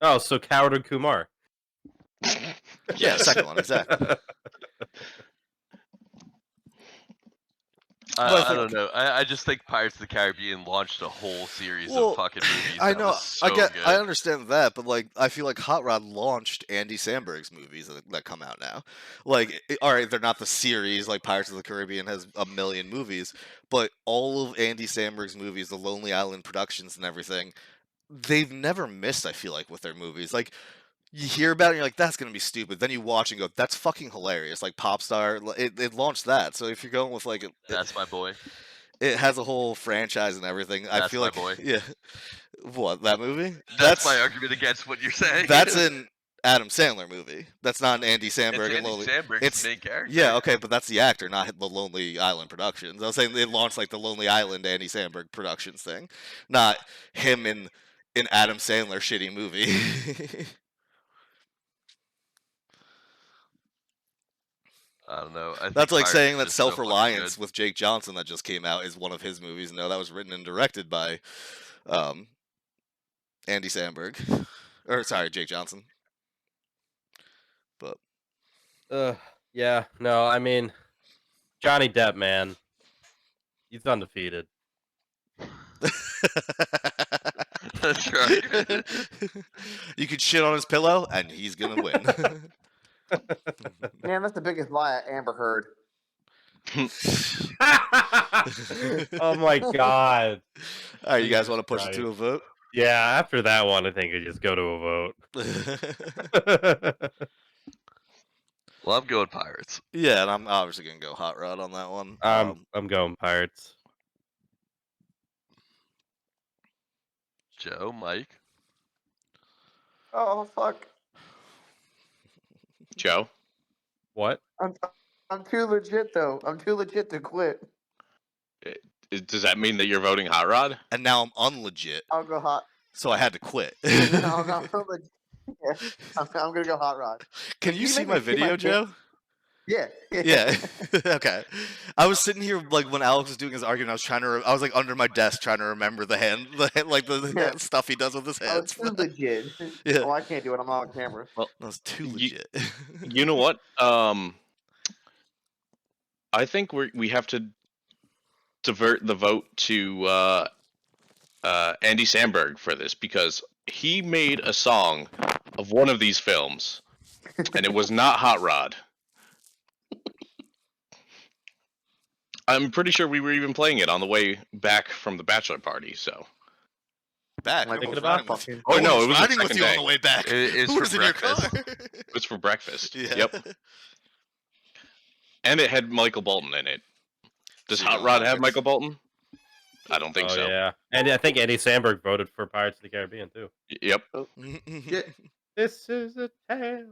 Oh, so Coward and Kumar. Yeah, second one, exactly. I don't know. I just think Pirates of the Caribbean launched a whole series of fucking movies. I that know. was so I good. understand that, but like, I feel like Hot Rod launched Andy Samberg's movies that come out now. Like, all right, they're not the series like Pirates of the Caribbean has a million movies, but all of Andy Samberg's movies, the Lonely Island productions and everything, they've never missed. I feel like with their movies, like. You hear about it and you're like, that's going to be stupid. Then you watch and go, that's fucking hilarious. Like Popstar, it launched that. So if you're going with like... That's my boy. It has a whole franchise and everything. I That's feel my like... boy. Yeah. What, that movie? That's my argument against what you're saying. That's an Adam Sandler movie. That's not an Andy It's Samberg and Andy Lonely... Samberg's the main character. Yeah, okay, but that's the actor, not the Lonely Island Productions. I was saying it launched like the Lonely Island Andy Samberg Productions thing. Not him in an Adam Sandler shitty movie. I don't know. That's like Pirates saying is that just so fucking Self-Reliance good. with Jake Johnson that just came out is one of his movies. No, that was written and directed by Andy Samberg. Or, sorry, Jake Johnson. But... yeah, no, I mean, Johnny Depp, man. He's undefeated. That's right. You could shit on his pillow, and he's gonna win. Man, that's the biggest lie Amber heard. Oh my god. All right, you guys want to push it to a vote? Yeah, after that one, I think we just go to a vote. Well, I'm going Pirates. Yeah, and I'm obviously gonna go Hot Rod on that one. I'm going Pirates. Joe, Mike. Oh fuck! Joe? What? I'm too legit though. I'm too legit to quit. Does that mean that you're voting Hot Rod? And now I'm unlegit, I'll go hot. so I had to quit. No, I'm legit. Yeah, I'm gonna go Hot Rod. Can you see make my me see my video, face? Joe? Yeah. Yeah. Okay. I was sitting here like when Alex was doing his argument. I was trying to. I was like under my desk trying to remember the Yeah. stuff he does with his I was hands. too legit. Yeah. Oh, I can't do it. I'm not on camera. Well, That was too legit. You know what? I think we have to divert the vote to Andy Samberg for this because he made a song of one of these films, and it was not Hot Rod. I'm pretty sure we were even playing it on the way back from the bachelor party. So Back. Like, Thinking about about fucking- Oh, no, it was the riding with second you on day. the way back. It's Who for was in your car? breakfast. it was for breakfast. Yeah. Yep. And it had Michael Bolton in it. Does So Hot you Rod don't have like Michael Bolton? I don't think Oh so. yeah, and I think Andy Samberg voted for Pirates of the Caribbean too. Yep. Yeah. This is a tale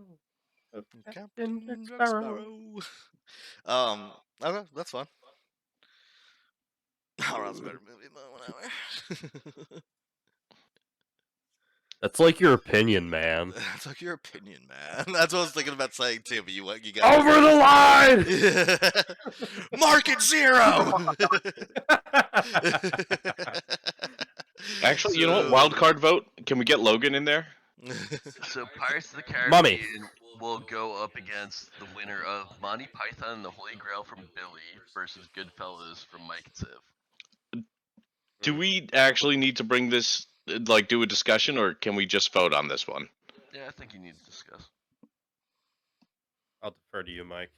of Captain Jack Sparrow. Okay, that's fine. Aron's a better movie, but whatever. That's like your opinion, man. That's like your opinion, man. That's what I was thinking about saying too. But you got Over the line. Market zero. Actually, you know what? Wild card vote. Can we get Logan in there? So Pirates of the Caribbean Mummy. will go up against the winner of Monty Python and the Holy Grail from Billy versus Goodfellas from Mike and Civ. Do we actually need to bring this, like, do a discussion, or can we just vote on this one? Yeah, I think you need to discuss. I'll defer to you, Mike.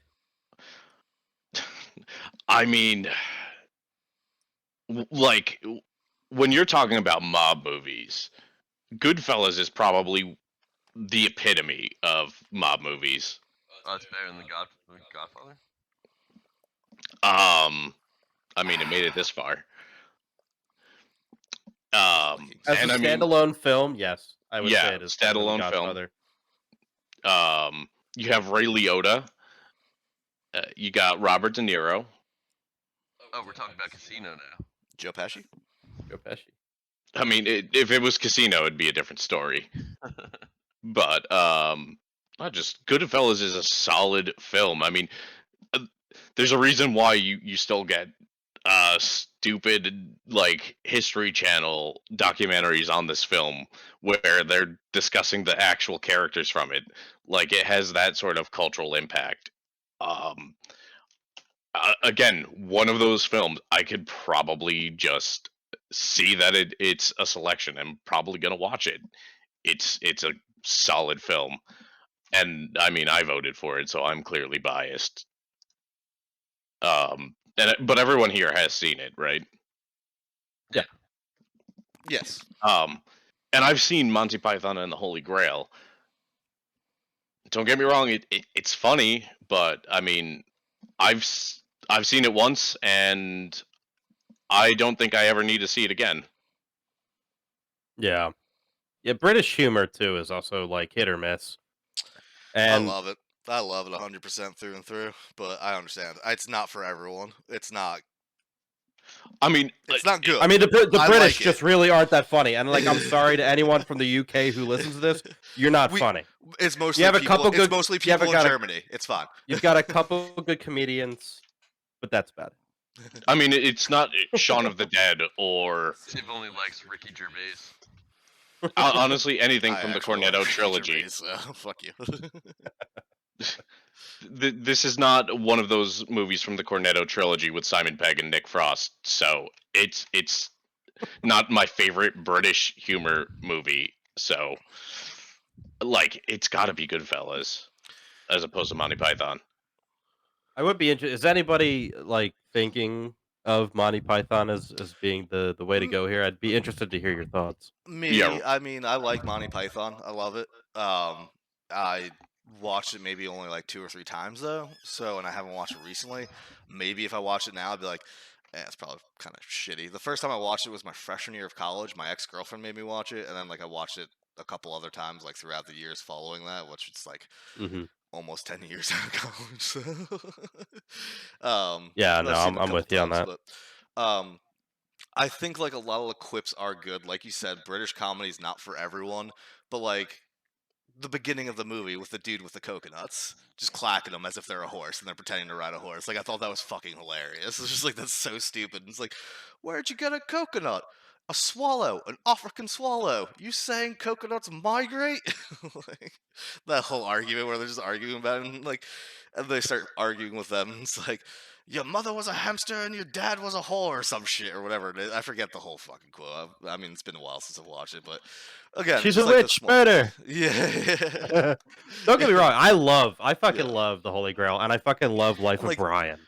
I mean, like, when you're talking about mob movies, Goodfellas is probably the epitome of mob movies. Oh, it's better than the Godfather. I mean, it made it this far. As and a standalone film, yes, I would say it is standalone film. You have Ray Liotta. You got Robert De Niro. Oh, we're talking about Casino now. Joe Pesci. Joe Pesci. I mean, if it was Casino, it'd be a different story. But not just Goodfellas is a solid film. I mean, there's a reason why you still get stupid like History Channel documentaries on this film where they're discussing the actual characters from it. Like, it has that sort of cultural impact. Again, one of those films I could probably just see that it's a selection. I'm probably gonna watch it. It's a solid film, and I mean, I voted for it, so I'm clearly biased. But everyone here has seen it, right? Yeah. Yes. And I've seen Monty Python and the Holy Grail. Don't get me wrong, it's funny, but I mean, I've seen it once, and I don't think I ever need to see it again. Yeah. Yeah, British humor too is also like hit or miss. And I love it. I love it 100% through and through, but I understand. It's not for everyone. It's not. I mean, it's not good. I mean, the I British like just really aren't that funny. And like, I'm sorry to anyone from the UK who listens to this. You're not funny. It's mostly you have a people, couple good. It's mostly people in Germany. It's fine. You've got a couple good comedians, but that's bad. I mean, it's not Shaun of the Dead or. Steve only likes Ricky Gervais. Honestly, anything from the Cornetto trilogy. Gervais, so fuck you. This is not one of those movies from the Cornetto trilogy with Simon Pegg and Nick Frost, so it's not my favorite British humor movie. So, like, it's got to be Goodfellas, as opposed to Monty Python. I would be interested. Is anybody like thinking of Monty Python as being the way to go here? I'd be interested to hear your thoughts. Me, yeah. I mean, I like Monty Python. I love it. I watched it maybe only like 2 or 3 times though. So, and I haven't watched it recently. Maybe if I watch it now, I'd be like, it's probably kind of shitty. The first time I watched it was my freshman year of college. My ex-girlfriend made me watch it, and then like I watched it a couple other times like throughout the years following that, which it's like almost 10 years out of college. So. Yeah, no, I'm with you on that. But, I think like a lot of the quips are good. Like you said, British comedy is not for everyone, but like the beginning of the movie with the dude with the coconuts just clacking them as if they're a horse and they're pretending to ride a horse. Like, I thought that was fucking hilarious. It's just like, that's so stupid. It's like, where'd you get a coconut? A swallow, an African swallow. You saying coconuts migrate? Like, that whole argument where they're just arguing about it, and they start arguing with them. And it's like, your mother was a hamster and your dad was a whore or some shit or whatever it is. I forget the whole fucking quote. I mean, it's been a while since I've watched it, but again, she's a witch, murder. Yeah. Don't get me wrong. I fucking love the Holy Grail, and I fucking love Life of Brian.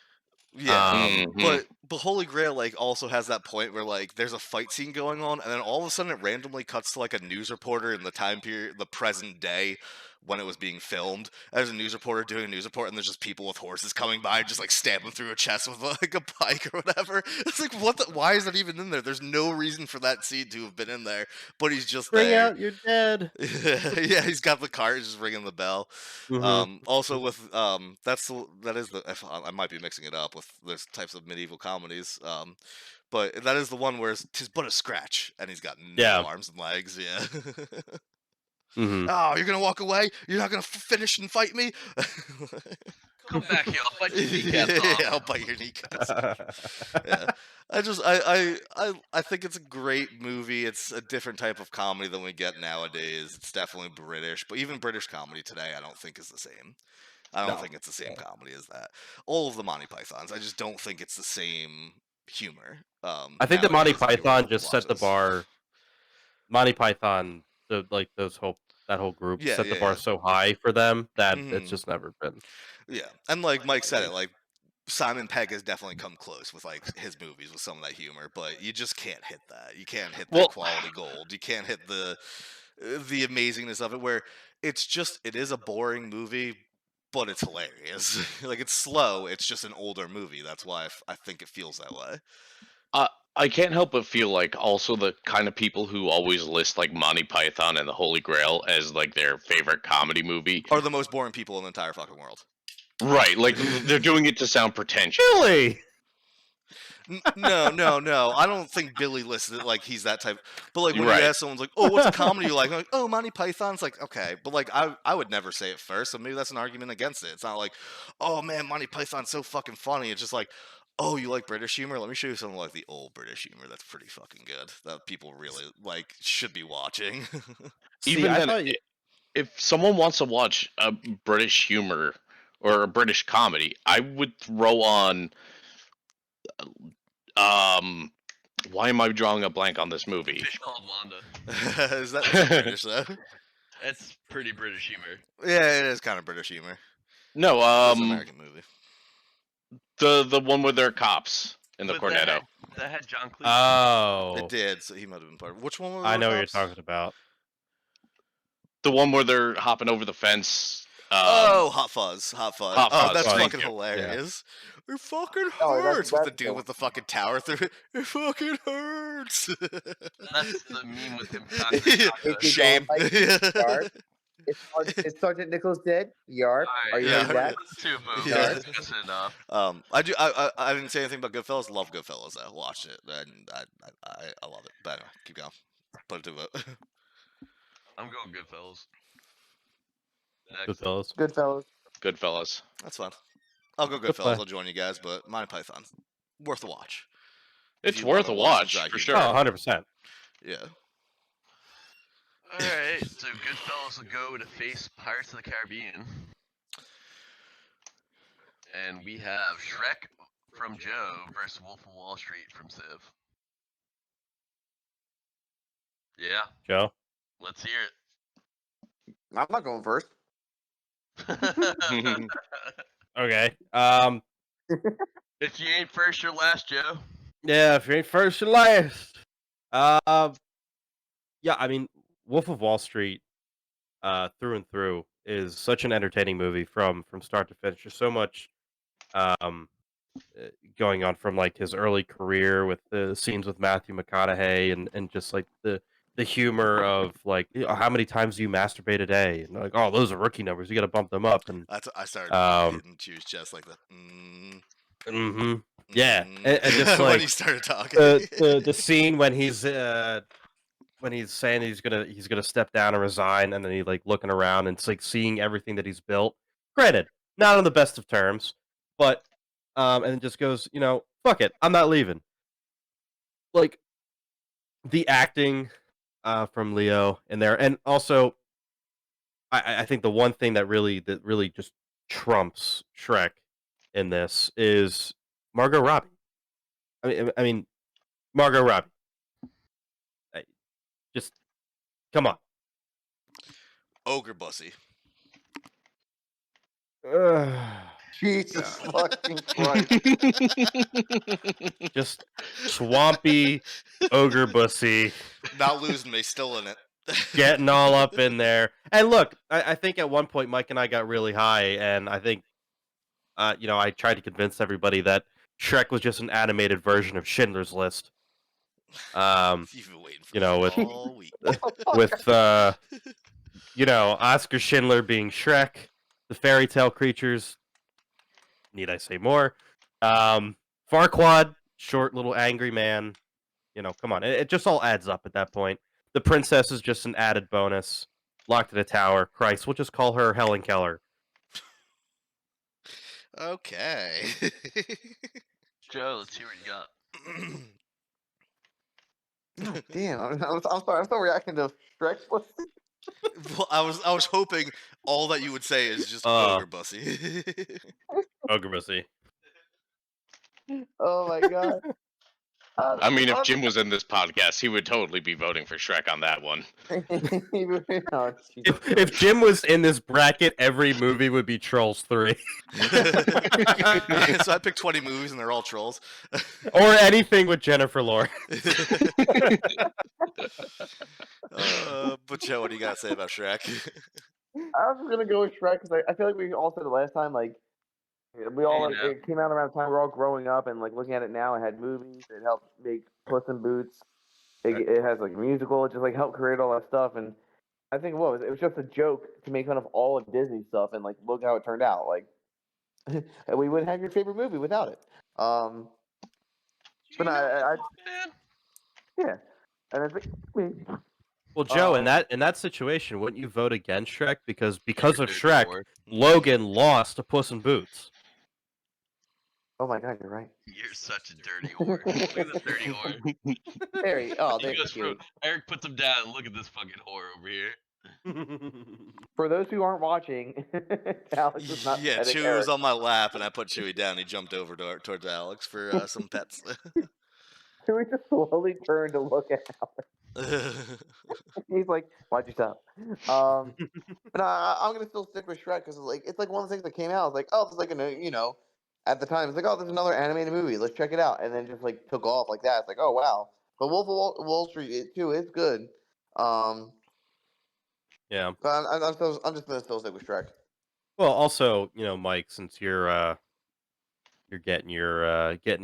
Yeah, but Holy Grail like also has that point where like there's a fight scene going on, and then all of a sudden it randomly cuts to like a news reporter in the time period, the present day, when it was being filmed. There's a news reporter doing a news report, and there's just people with horses coming by, just like stab him through a chest with like a pike or whatever. It's like, what? Why is that even in there? There's no reason for that scene to have been in there, but he's just Bring there. out your dead. Yeah, he's got the cart, just ringing the bell. Also with I might be mixing it up with those types of medieval comedies. But that is the one where it's 'tis but a scratch, and he's got no Yeah. arms and legs. Yeah. Mhm. Oh, you're gonna walk away? You're not gonna finish and fight me? Come back here, I'll bite your kneecaps off. Yeah, I'll bite your kneecaps. Yeah. I think it's a great movie. It's a different type of comedy than we get nowadays. It's definitely British, but even British comedy today, I don't think is the same. I don't No. think it's the same comedy as that. All of the Monty Pythons, I just don't think it's the same humor. I think that Monty nowadays, if you were Python to just watch set the this. bar. Monty Python, that whole group Yeah, set the yeah, bar yeah. so high for them that it's Mhm. just never been. Yeah, and like Mike said it, like Simon Pegg has definitely come close with like his movies with some of that humor, but you just can't hit that. You can't hit that Well- quality gold. You can't hit the amazingness of it, where it is a boring movie, but it's hilarious. Like it's slow. It's just an older movie. That's why I think it feels that way. I can't help but feel like also the kind of people who always list like Monty Python and the Holy Grail as like their favorite comedy movie. Are the most boring people in the entire fucking world. Right, like they're doing it to sound pretentious. Really? No. I don't think Billy listed it like he's that type. But like when Right. you ask someone's like, "Oh, what's a comedy you like?" I'm like, "Oh, Monty Python's." Like, okay, but like I would never say it first, so maybe that's an argument against it. It's not like, "Oh man, Monty Python's so fucking funny." It's just like, "Oh, you like British humor? Let me show you something like the old British humor that's pretty fucking good that people really like should be watching." Even I then, thought if someone wants to watch a British humor or a British comedy, I would throw on. Why am I drawing a blank on this movie? Fish Called Wanda. Is that that's British though? That's pretty British humor. Yeah, it is kind of British humor. No, It's an American movie. the one where they're cops in the But that Cornetto. That had John Cleese. Oh, It did, so he might have been part of. Which one was I know what you're Cops? talking about. The one where they're hopping over the fence. Oh, Hot Fuzz. Hot Oh, Fuzz, that's thank fucking you. hilarious. It fucking Oh, hurts with the that's dude with the fucking tower through it. It fucking hurts. That's the meme with him. Yeah, It's his Shame. own, like, Yarp. Is Sergeant Nichols dead? Yarp. Are you yeah. hearing that? Two movies. Yeah. That's enough. I didn't say anything about Goodfellas. Love Goodfellas. I watched it and I love it. But anyway, keep going. Put it to vote. I'm going Goodfellas. Next. Goodfellas. Goodfellas. Goodfellas. That's fine. I'll go Good Goodfellas. play. I'll join you guys, but Monty Python, worth a watch. It's you worth a wanna watch watch the for dry sure. Oh, 100%. Yeah. Alright, so Goodfellas will go to face Pirates of the Caribbean. And we have Shrek from Joe versus Wolf of Wall Street from Civ. Yeah, Joe. let's hear I'm not going first. it. Okay. If you ain't first, you're last, Joe. Yeah, if you ain't first, you're last. Yeah, I mean, Wolf of Wall Street, through and through, is such an entertaining movie from start to finish. There's so much going on from like his early career with the scenes with Matthew McConaughey and just like the humor of like how many times do you masturbate a day, and like, oh, those are rookie numbers, you got to bump them up. And I started hitting Choose just like that. yeah, and just when like you started talking. the scene when he's saying he's gonna step down and resign, and then he like looking around and it's like seeing everything that he's built. Granted, not on the best of terms, but and it just goes, fuck it, I'm not leaving. Like the acting from Leo in there, and also I think the one thing that really just trumps Shrek in this is Margot Robbie. I mean Margot Robbie. Just come on. Ogre Bussy. Jesus fucking Christ. Just swampy ogre bussy Not losing me, still in it. getting all up in there. And look, I think at one point Mike and I got really high, and I think I tried to convince everybody that Shrek was just an animated version of Schindler's List. You've been waiting for this with all week. with Oscar Schindler being Shrek, the fairy tale creatures. Need I say more? Farquaad short little angry man. You know, come on. It just all adds up at that point. The princess is just an added bonus. Locked in a tower. Christ, we'll just call her Helen Keller. Okay. Joe, let's hear what you got. Oh, damn, I'm sorry. I'm still reacting to Shrek. Well, I was hoping all that you would say is just ogre bussy. Ogre bussy. Oh my god. I mean, if Jim was in this podcast, he would totally be voting for Shrek on that one. Oh, If Jim was in this bracket, every movie would be Trolls 3. So I picked 20 movies and they're all trolls. Or anything with Jennifer Lawrence. But Joe, what do you got to say about Shrek? I was gonna go with Shrek because I feel like we all said it last time. Like we all Yeah. it came out around the time we were all growing up, and like looking at it now, it had movies. It helped make Puss in Boots. It has like a musical. It just like helped create all that stuff. And I think it was just a joke to make fun of all of Disney stuff, and like look how it turned out. Like we wouldn't have your favorite movie without it. But yeah, and I think. Well, Joe, in that situation, wouldn't you vote against Shrek because of Shrek, Logan lost to Puss in Boots? Oh my god, you're right. You're such a dirty whore. Look at the dirty whore. Very. Oh, He they're goes cute. Eric puts him down and look at this fucking whore over here. For those who aren't watching, Alex is not. Yeah, petting Chewie Eric. was on my lap and I put Chewie down. He jumped over towards Alex for some pets. Chewie just slowly turned to look at Alex. He's like, "Why'd you stop?" But I'm gonna still stick with Shrek because it's like one of the things that came out. I was like, "Oh, this is like at the time it's like, oh, there's another animated movie. Let's check it out." And then just like took off like that. It's like, oh wow. But Wolf of Wall Street too is good. Yeah. But I'm just gonna still stick with Shrek. Well, also, Mike, since you're getting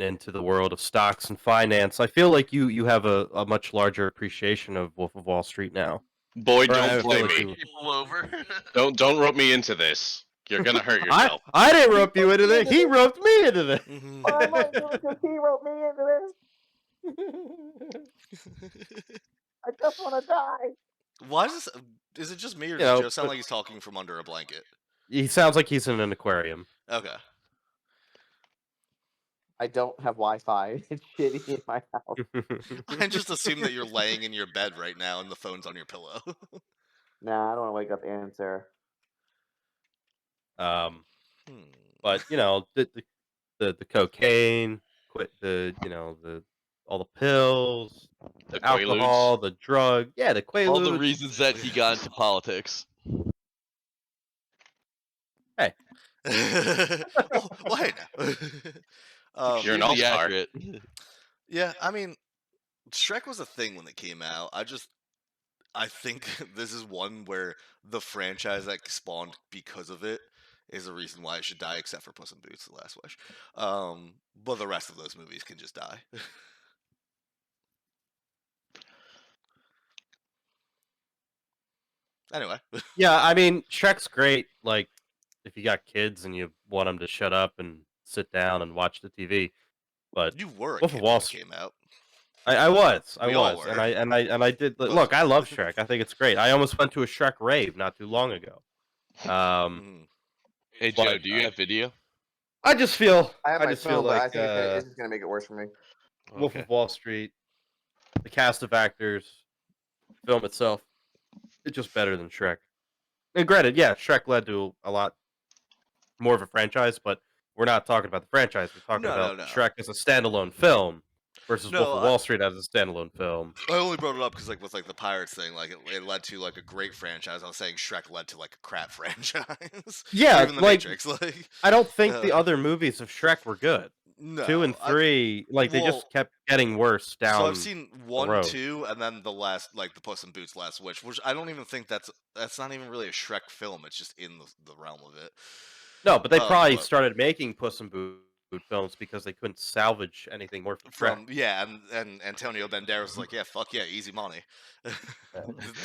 into the world of stocks and finance, I feel like you have a much larger appreciation of Wolf of Wall Street now. Boy, I don't feel blame like me. People over. Don't rope me into this. You're gonna hurt yourself. I didn't rope you into this. He roped me into this. Why am I doing this? He wrote me into this. I just want to die. Why is this? Is it just me or You does know, Joe sound but- like he's talking from under a blanket? He sounds like he's in an aquarium. Okay. I don't have Wi-Fi. It's shitty in my house. I just assume that you're laying in your bed right now and the phone's on your pillow. Nah, I don't want to wake up Ann and Sarah. But the cocaine, all the pills, the alcohol, the drug, the Quaaludes. All the reasons that he got into politics. Hey. Well, hey now. You're an Really all-star. accurate. Yeah, I mean, Shrek was a thing when it came out. I think this is one where the franchise that spawned because of it is the reason why it should die, except for Puss in Boots: The Last Wish. But the rest of those movies can just die. Anyway. Yeah, I mean, Shrek's great. Like, if you got kids and you want them to shut up and sit down and watch the TV. But You were a Wolf kid of when Wall it Street. came out. I was, We all were. and I did. Look, I love Shrek. I think it's great. I almost went to a Shrek rave not too long ago. Hey Joe, but, do you have video? I just feel, I have I my just phone, feel but I like think it's just gonna make it worse for me. Wolf of Wall Street, the cast of actors, film itself, it's just better than Shrek. And granted, yeah, Shrek led to a lot more of a franchise, but we're not talking about the franchise. We're talking about No. Shrek as a standalone film versus No, Wolf of Wall Street as a standalone film. I only brought it up because, with the Pirates thing, it led to a great franchise. I was saying Shrek led to a crap franchise. Yeah, Even the like, Matrix. I don't think the other movies of Shrek were good. No, 2 and 3, they just kept getting worse down. So I've seen 1, road. 2, and then the last, the Puss in Boots: Last Wish, which I don't even think that's not even really a Shrek film. It's just in the realm of it. No, but they probably started making Puss in Boots films because they couldn't salvage anything more from Shrek. And Antonio Banderas was like, yeah, fuck yeah, easy money.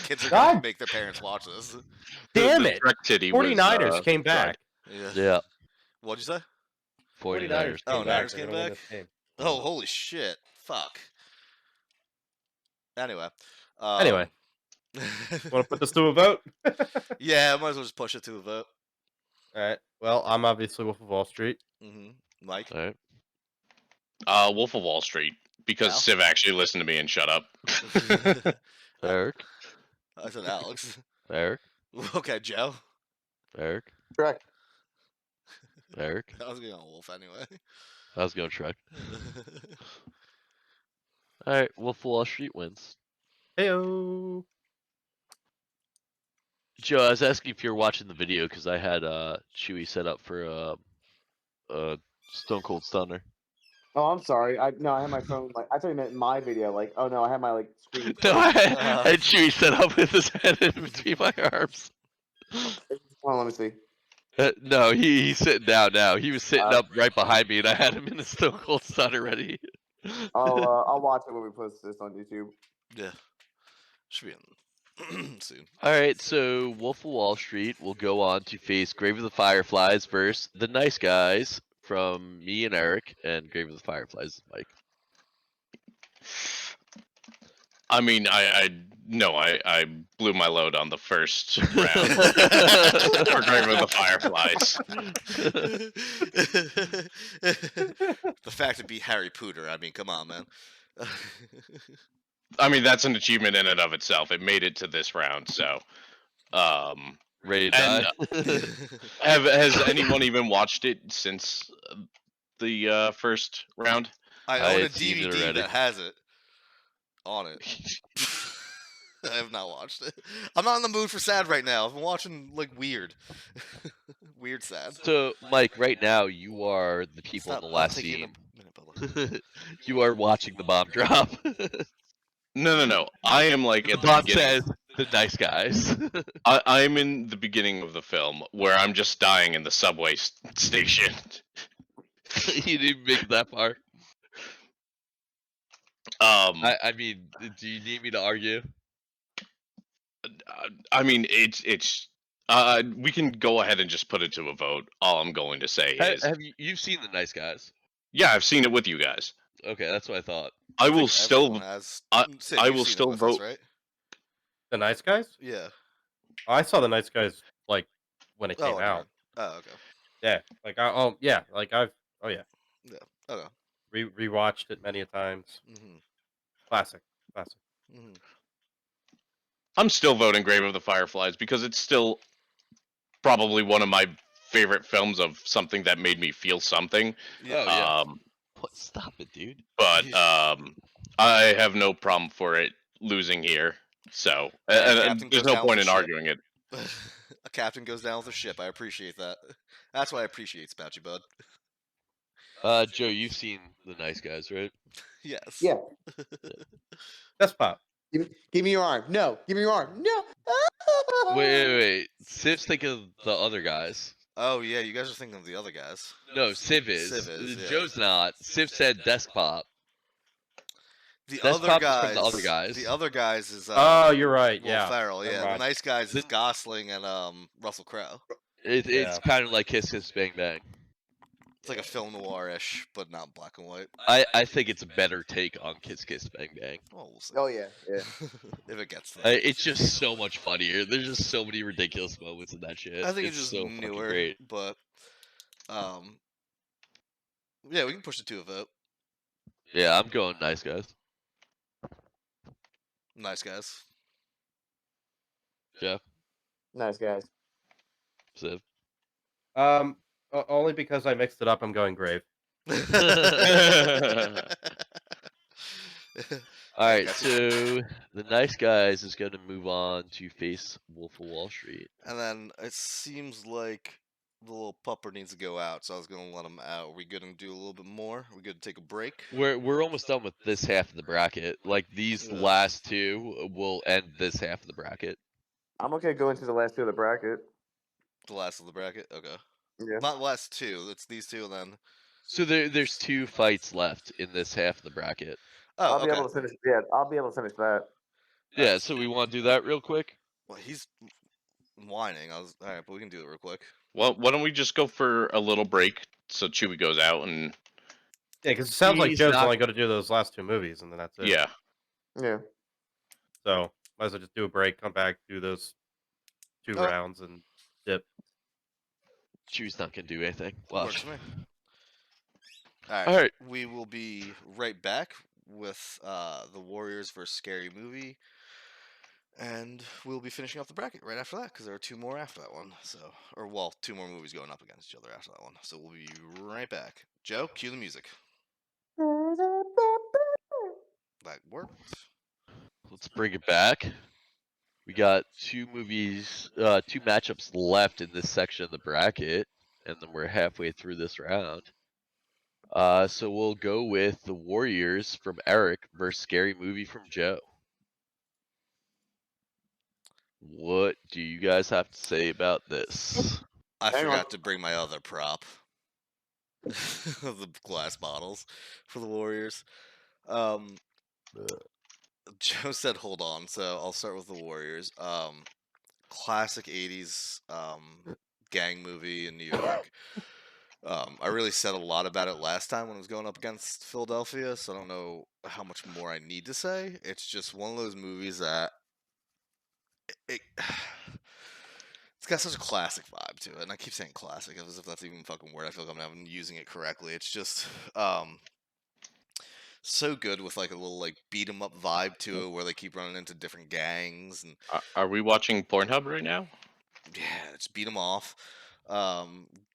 Kids are God. gonna make their parents watch this. Damn The it! Shrek titty was, 49ers came back. Yeah. Yeah. What'd you say? 49ers. Oh, came back. Niners They're came gonna win back? this game. Oh, holy shit! Fuck. Anyway. Anyway. Want to put this to a vote? Yeah, I might as well just push it to a vote. All right. Well, I'm obviously Wolf of Wall Street. Mike. All right. Wolf of Wall Street, because Al? Civ actually listened to me and shut up. Eric. I said Alex. Eric. Okay, Joe. Eric. Correct. Eric. I was going on Wolf anyway. I was going Shrek. All right. Wolf of Wall Street wins. Heyo. Joe, I was asking if you're watching the video because I had Chewy set up for Stone Cold Stunner. Oh, I'm sorry. I had my phone I thought you meant my video. Like, oh no, I had my screen. No, I had Chewy set up with his head in between my arms. Hold on, let me see. No, he's sitting down now. He was sitting up right behind me, and I had him in the Stone Cold Stunner ready. I'll watch it when we post this on YouTube. Yeah. Should be in soon. All right, so Wolf of Wall Street will go on to face Grave of the Fireflies versus the Nice Guys from me and Eric, and Grave of the Fireflies is Mike. I mean, I blew my load on the first round for Grave of the Fireflies. The fact to beat Harry Potter, I mean, come on, man. I mean, that's an achievement in and of itself. It made it to this round, so. Ready to die? Has anyone even watched it since the first round? I own a had seen it DVD already. that has it on it. I have not watched it. I'm not in the mood for sad right now. I've been watching like weird, weird sad. So, Mike, right now you are the people in the last scene. You are watching the bomb drop. No. I am like The at the bomb beginning. says the nice guys. I'm in the beginning of the film where I'm just dying in the subway station. You didn't make it that far. I mean, do you need me to argue? I mean, it's. We can go ahead and just put it to a vote. All I'm going to say is, Have you've seen the Nice Guys? yeah, I've seen it with you guys. Okay, that's what I thought. I will still. Everyone has. Sid, I you've will seen it still with us, vote. right? The Nice Guys? Yeah. Oh, I saw the Nice Guys like when it came Oh, out. Oh, okay. Yeah, like I've Yeah. Okay. rewatched it many a times. Classic. I'm still voting Grave of the Fireflies because it's still probably one of my favorite films of something that made me feel something. Yeah. Stop it, dude. But I have no problem for it losing here. So and there's no point in arguing it. A captain goes down with a ship. I appreciate that. That's what I appreciate about you, bud. Joe, you've seen the Nice Guys, right? Yes. Yeah. That's pop. Give me your arm. No. Give me your arm. No. Wait. Civ's thinking of the other guys. Oh yeah, you guys are thinking of the other guys. No, Civ is. Civ is, yeah. Joe's not. Civ said Deskpop. The Deskpop other is guys. from the other guys. The other guys is. Oh, you're right. Will Yeah. Ferrell. Never Yeah. The mind. nice guys is Gosling and Russell Crowe. It's Yeah. kind of like Kiss Kiss Bang Bang. It's like a film noir-ish, but not black and white. I think it's a better take on Kiss Kiss Bang Bang. Well, we'll see. Oh yeah. If it gets there. It's just so much funnier. There's just so many ridiculous moments in that shit. I think it's just so fucking newer, great. but yeah, we can push it to a vote. Yeah, I'm going Nice Guys. Nice guys. Jeff, Nice guys. Civ. Only because I mixed it up. I'm going Grave. All right, so the Nice Guys is going to move on to face Wolf of Wall Street. And then it seems like the little pupper needs to go out, so I was gonna let him out. Are we good to do a little bit more? Are we good to take a break? We're almost done with this half of the bracket. Like these last two will end this half of the bracket. I'm okay going to the last two of the bracket. The last of the bracket? Okay. Yeah. Not the last two, it's these two and then. So there's two fights left in this half of the bracket. Oh, I'll be able to finish. Yeah, I'll be able to finish that. Yeah, so we want to do that real quick? Well, he's whining. Alright, but we can do it real quick. Well, why don't we just go for a little break so Chewie goes out and Yeah, because it sounds like He's Joe's not- only going to do those last 2 movies, and then that's it. Yeah. Yeah. So might as well just do a break, come back, do those 2 Alright. rounds, and dip. Chew's not gonna do anything. Works Watch. for me. Alright. Alright. We will be right back with the Warriors versus Scary Movie. And we'll be finishing off the bracket right after that, because there are 2 more after that one. So, or well, 2 more movies going up against each other after that one. So we'll be right back. Joe, cue the music. That worked. Let's bring it back. We got 2 movies, 2 matchups left in this section of the bracket, and then we're halfway through this round. So we'll go with the Warriors from Eric versus Scary Movie from Joe. What do you guys have to say about this? I Hang on. forgot to bring my other prop. The glass bottles for the Warriors. Joe said hold on, so I'll start with the Warriors. Classic 80s gang movie in New York. I really said a lot about it last time when it was going up against Philadelphia, so I don't know how much more I need to say. It's just one of those movies that it's got such a classic vibe to it, and I keep saying classic as if that's even a fucking word. I feel like I'm not even using it correctly. It's just so good with like a little like beat 'em up vibe to it, where they keep running into different gangs and Are we watching Pornhub right now? yeah, just beat them off.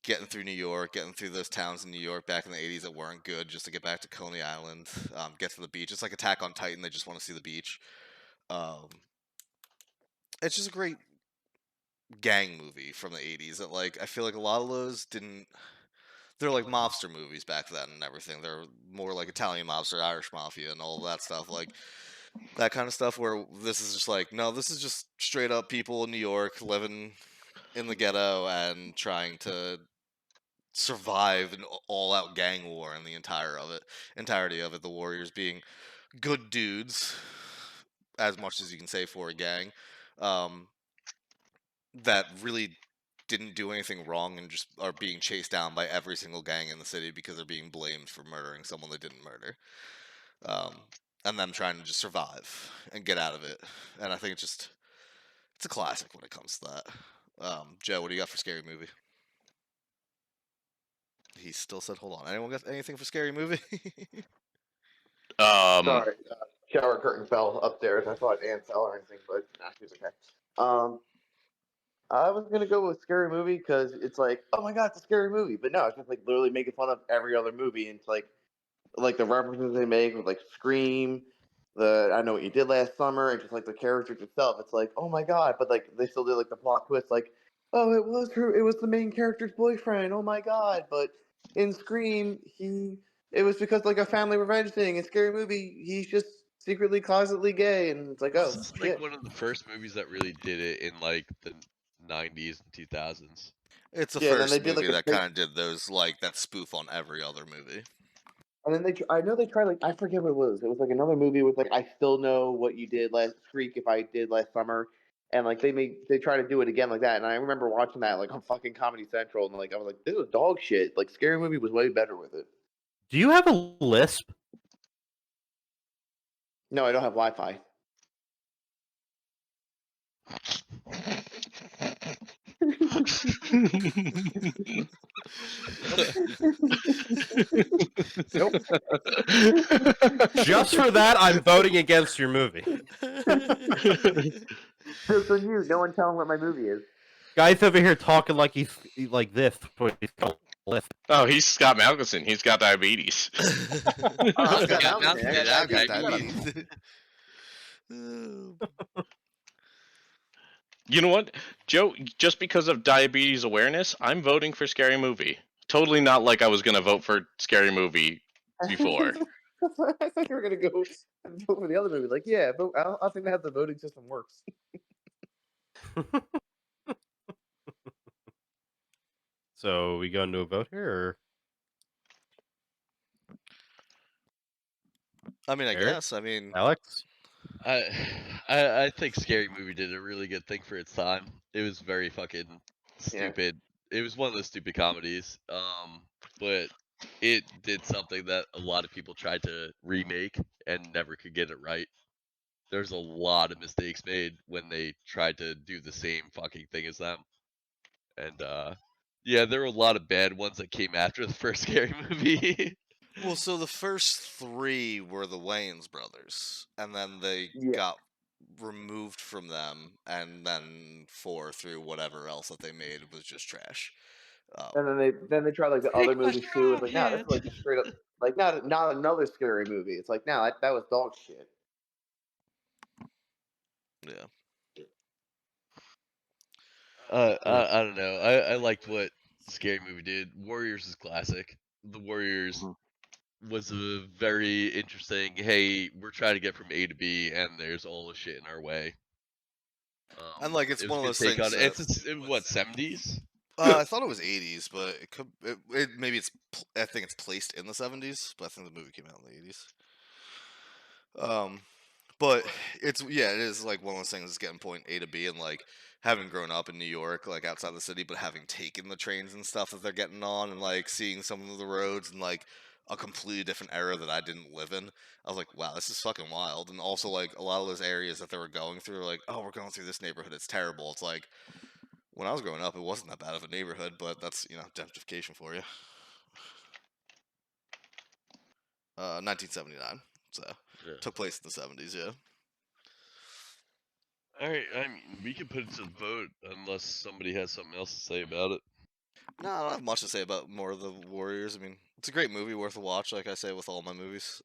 Getting through New York, getting through those towns in New York back in the 80s that weren't good, just to get back to Coney Island, get to the beach. It's like Attack on Titan. They just want to see the beach. It's just a great gang movie from the 80s that like I feel like a lot of those didn't. They're like mobster movies back then and everything. They're more like Italian mobster, Irish mafia, and all of that stuff. Like that kind of stuff. Where this is just like no, this is just straight up people in New York living in the ghetto and trying to survive an all-out gang war and the entirety of it. The Warriors being good dudes, as much as you can say for a gang, that really didn't do anything wrong and just are being chased down by every single gang in the city because they're being blamed for murdering someone they didn't murder. And them trying to just survive and get out of it. And I think it's a classic when it comes to that. Joe, what do you got for Scary Movie? He still said, hold on. Anyone got anything for Scary Movie? Sorry, shower curtain fell upstairs. I thought Ann fell or anything, but nah, she's okay. I was gonna go with Scary Movie because it's like, oh my god, it's a scary movie, but no, it's just like literally making fun of every other movie, and it's like the references they make with like Scream, the I Know What You Did Last Summer, and just like the characters itself. It's like, oh my god, but like they still did like the plot twist, like, oh, it was the main character's boyfriend. Oh my god, but in Scream, it was because like a family revenge thing. In Scary Movie, he's just secretly closetly gay, and it's like, oh This is shit. like one of the first movies that really did it in like the 90s and 2000s. It's the Yeah, then first they did, movie like, that kind of did those, like, that spoof on every other movie. And then I know they tried, like, I forget what it was. It was like another movie with like, I still know what you did last Shriek if I did last summer, and like they try to do it again like that. And I remember watching that like on fucking Comedy Central, and like I was like, this is dog shit. Like Scary Movie was way better with it. Do you have a lisp? No, I don't have Wi-Fi. Nope. Just for that, I'm voting against your movie. Just on you. No one tell him what my movie is. Guy's over here talking like he's like this. He's got a lisp. Oh, he's Scott Malkinson. He's got diabetes. I've got I've got diabetes. diabetes. You know what, Joe? Just because of diabetes awareness, I'm voting for Scary Movie. Totally not like I was gonna vote for Scary Movie before. I thought you were gonna go and vote for the other movie. Like, yeah, but I don't think that the voting system works. So we go into a vote here, or I mean, I Eric? guess. I mean, Alex? I think Scary Movie did a really good thing for its time. It was very fucking stupid. It was one of those stupid comedies. But it did something that a lot of people tried to remake and never could get it right. There's a lot of mistakes made when they tried to do the same fucking thing as them. And yeah, there were a lot of bad ones that came after the first Scary Movie. Well, so the first 3 were the Wayans brothers, and then they Yeah. got removed from them, and then 4 through whatever else that they made was just trash. And then they tried like the other movies too. It's like, nah, that's like just straight up like not another scary movie. It's like, nah, that was dog shit. Yeah. I don't know. I liked what Scary Movie did. Warriors is classic. The Warriors was a very interesting. Hey, we're trying to get from A to B, and there's all the shit in our way. And like it's It was one a of good those take things. on it. It's what 70s. I thought it was 80s, but it could. Maybe it's. I think it's placed in the 70s, but I think the movie came out in the 80s. But it is like one of those things. Is getting point A to B, and like having grown up in New York, like outside the city, but having taken the trains and stuff that they're getting on, and like seeing some of the roads and like a completely different era that I didn't live in. I was like, wow, this is fucking wild. And also like a lot of those areas that they were going through, like, oh, we're going through this neighborhood, it's terrible. It's like when I was growing up, it wasn't that bad of a neighborhood, but that's gentrification for you. 1979, so took place in the 70s. Yeah. All right, I mean, we can put it to the vote unless somebody has something else to say about it. No, I don't have much to say about more of the Warriors. I mean, it's a great movie, worth a watch. Like I say with all my movies,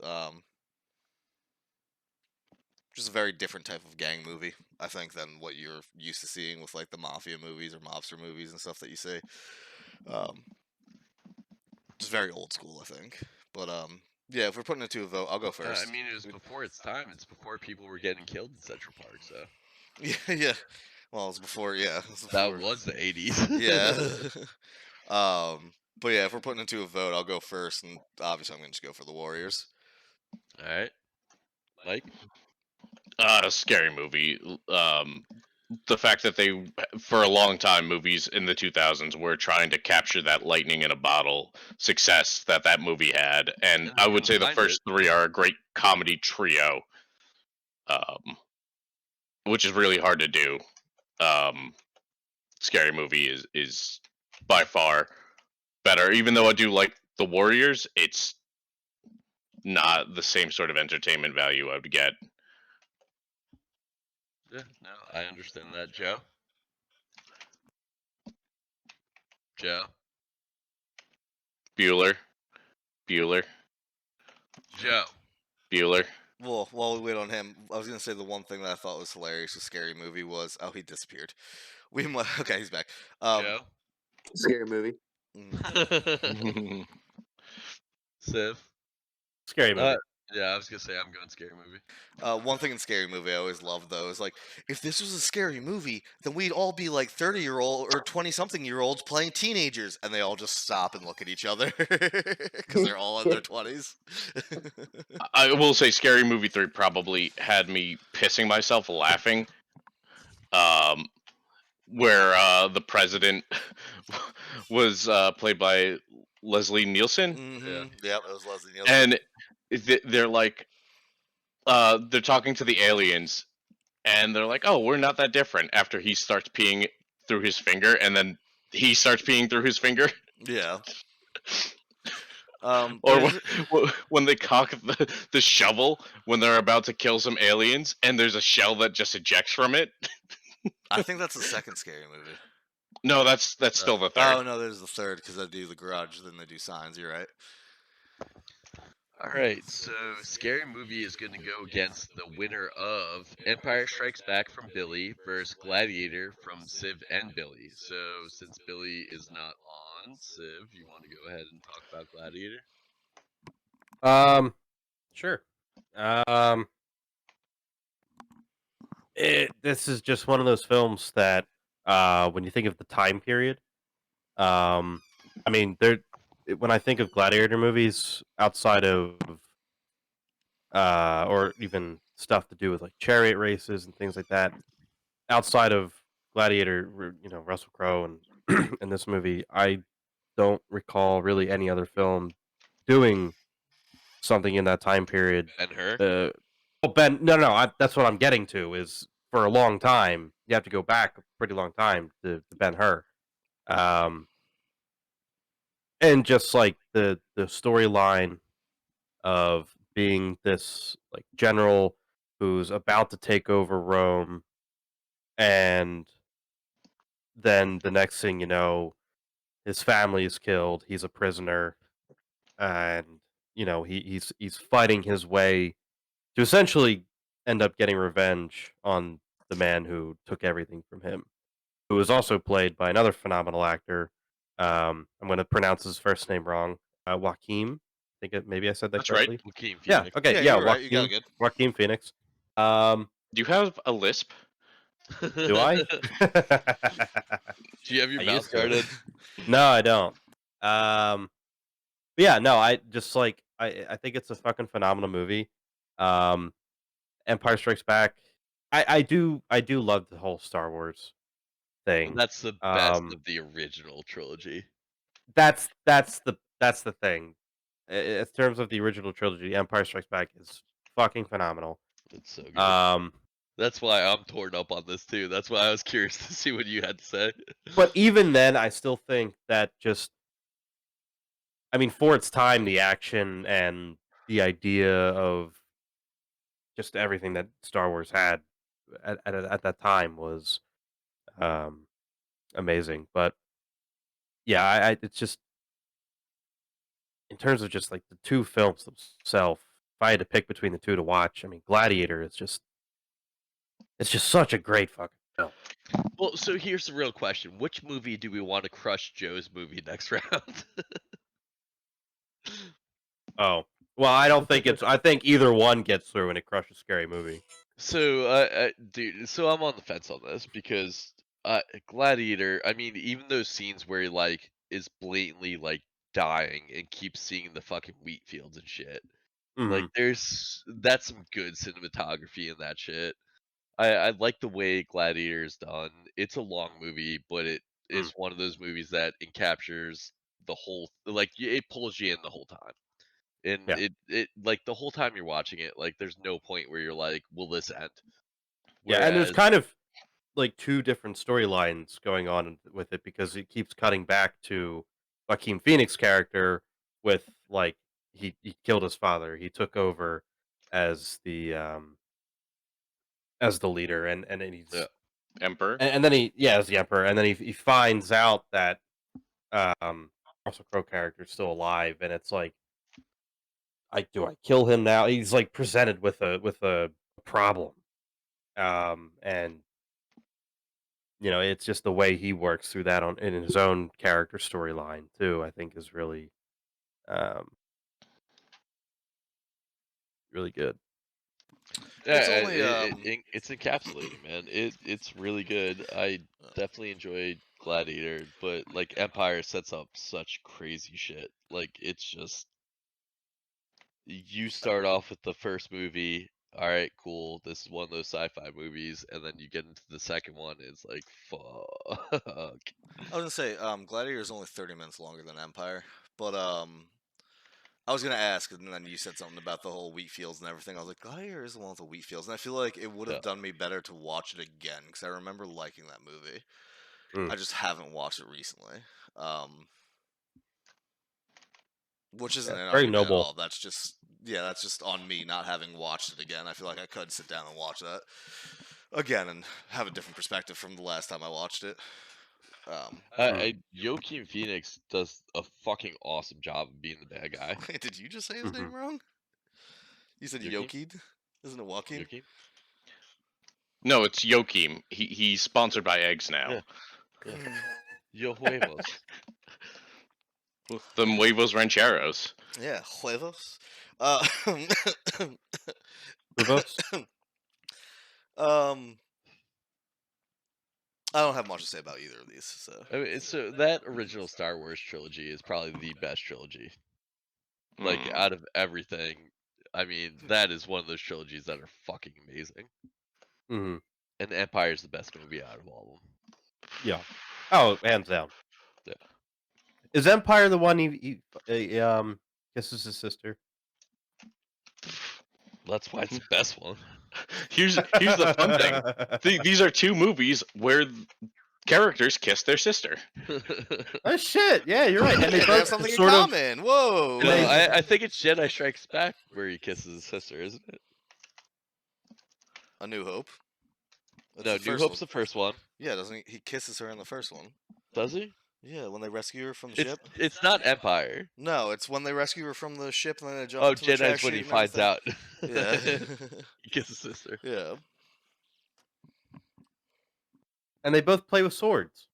just a very different type of gang movie, I think, than what you're used to seeing with like the mafia movies or mobster movies and stuff that you see. Just very old school, I think. But yeah, if we're putting it to a vote, I'll go first. I mean, it was before its time. It's before people were getting killed in Central Park. So yeah. Well, it was before. Yeah, it was that before. was the 80s. Yeah. But yeah, if we're putting it to a vote, I'll go first, and obviously I'm gonna just go for the Warriors. All right, Mike. Scary Movie. The fact that they, for a long time, movies in the 2000s were trying to capture that lightning in a bottle success that movie had, and I would say the first 3 are a great comedy trio, which is really hard to do. Scary Movie is by far better, even though I do like the Warriors. It's not the same sort of entertainment value I would get. Yeah, no, I understand that, Joe. Joe. Bueller. Joe. Bueller. Well, while we wait on him, I was gonna say the one thing that I thought was hilarious with Scary Movie was he disappeared. Okay, he's back. Joe. Scary Movie. Civ. Scary Movie. Yeah, I was gonna say I'm going Scary Movie. One thing in Scary Movie I always loved though is like if this was a scary movie, then we'd all be like 30-year-old or 20-something-year-olds playing teenagers, and they all just stop and look at each other because they're all in their 20s. I will say Scary Movie 3 probably had me pissing myself laughing. Where the president was played by Leslie Nielsen. Yeah, it was Leslie Nielsen. And they're like, they're talking to the aliens, and they're like, "Oh, we're not that different." After he starts peeing through his finger, and then he starts peeing through his finger. Yeah. Or when they cock the shovel when they're about to kill some aliens, and there's a shell that just ejects from it. I think that's the second Scary Movie. No, that's still the third. Oh no, there's the third because they do the Garage, then they do Signs. You're right. All right, so Scary Movie is going to go against the winner of Empire Strikes Back from Billy versus Gladiator from Civ and Billy. So since Billy is not on, Civ, you want to go ahead and talk about Gladiator? Sure. This is just one of those films that, when you think of the time period, I mean, when I think of Gladiator movies, outside of, or even stuff to do with like chariot races and things like that, outside of Gladiator, Russell Crowe and in this movie, I don't recall really any other film doing something in that time period. And her. Well, Ben, no, that's what I'm getting to. Is for a long time, you have to go back a pretty long time to Ben-Hur, and just like the storyline of being this like general who's about to take over Rome, and then the next thing you know, his family is killed. He's a prisoner, and he's fighting his way to essentially end up getting revenge on the man who took everything from him, who was also played by another phenomenal actor. I'm going to pronounce his first name wrong. Joaquin. Maybe I said that That's right. correctly. Joaquin Yeah. Phoenix. Okay. Yeah, Yeah. you're right. You got it good. Joaquin Phoenix. Do Do you have a lisp? I? Do you have your I mouth used to. guarded? No, I don't. But yeah, no, I just like I think it's a fucking phenomenal movie. Um, Empire Strikes Back. I do love the whole Star Wars thing. That's the best of the original trilogy. That's the thing. In terms of the original trilogy, Empire Strikes Back is fucking phenomenal. It's so good. That's why I'm torn up on this too. That's why I was curious to see what you had to say. But even then, I still think that for its time, the action and the idea of just everything that Star Wars had at that time was amazing. But yeah, it's just in terms of just like the two films themselves. If I had to pick between the two to watch, Gladiator is it's just such a great fucking film. Well, so here's the real question: which movie do we want to crush Joe's movie next round? Oh well, I don't think I think either one gets through and it crushes Scary Movie. So, dude, so I'm on the fence on this because Gladiator. I mean, even those scenes where he like is blatantly like dying and keeps seeing the fucking wheat fields and shit. Like, that's some good cinematography in that shit. I like the way Gladiator is done. It's a long movie, but it is one of those movies that encaptures the whole. Like, it pulls you in the whole time. And Yeah. it like the whole time you're watching it, like there's no point where you're like, will this end? Yeah, and there's Whereas- kind of like two different storylines going on with it because it keeps cutting back to Joaquin Phoenix character with like he killed his father. He took over as the leader, and then he's Yeah. Emperor. and then as the emperor, and then he finds out that Russell Crowe character is still alive, and it's like, do I kill him now? He's like presented with a problem, and it's just the way he works through that in his own character storyline too. I think is really, really good. Yeah, It's only, it's encapsulating, man. It's really good. I definitely enjoyed Gladiator, but like Empire sets up such crazy shit. Like, it's just you start off with the first movie. All right, cool. This is one of those sci-fi movies, and then you get into the second one. It's like, fuck. I was gonna say, Gladiator is only 30 minutes longer than Empire, but I was gonna ask, and then you said something about the whole wheat fields and everything. I was like, Gladiator is the one with the wheat fields, and I feel like it would have done me better to watch it again because I remember liking that movie. I just haven't watched it recently, which isn't an very argument noble. at all. That's just on me not having watched it again. I feel like I could sit down and watch that again and have a different perspective from the last time I watched it. Joaquin Phoenix does a fucking awesome job of being the bad guy. Wait, did you just say his name wrong? You said Joaquin? Isn't it Joaquin? No, it's Joachim. He's sponsored by eggs now. Yeah. Yo huevos. The huevos rancheros. Yeah, huevos. Huevos? I don't have much to say about either of these. So I mean, so that original Star Wars trilogy is probably the best trilogy. Like, out of everything, I mean, that is one of those trilogies that are fucking amazing. And Empire is the best movie out of all of them. Yeah. Oh, hands down. Yeah. Is Empire the one kisses his sister. That's why it's the best one. Here's the fun thing. These are two movies where characters kiss their sister. Oh shit! Yeah, you're right. And They they have both something in sort of. common. Whoa. No, I think it's Jedi Strikes Back where he kisses his sister, isn't it? A New Hope. That's No, the New first Hope's one. the first one. Yeah, doesn't he kisses her in the first one? Does he? Yeah, when they rescue her from the It's ship. it's not Empire. No, it's when they rescue her from the ship and then they jump Oh, into the trash Jedi's when chute he and finds everything. out. Yeah. He kisses his sister. Yeah. And they both play with swords.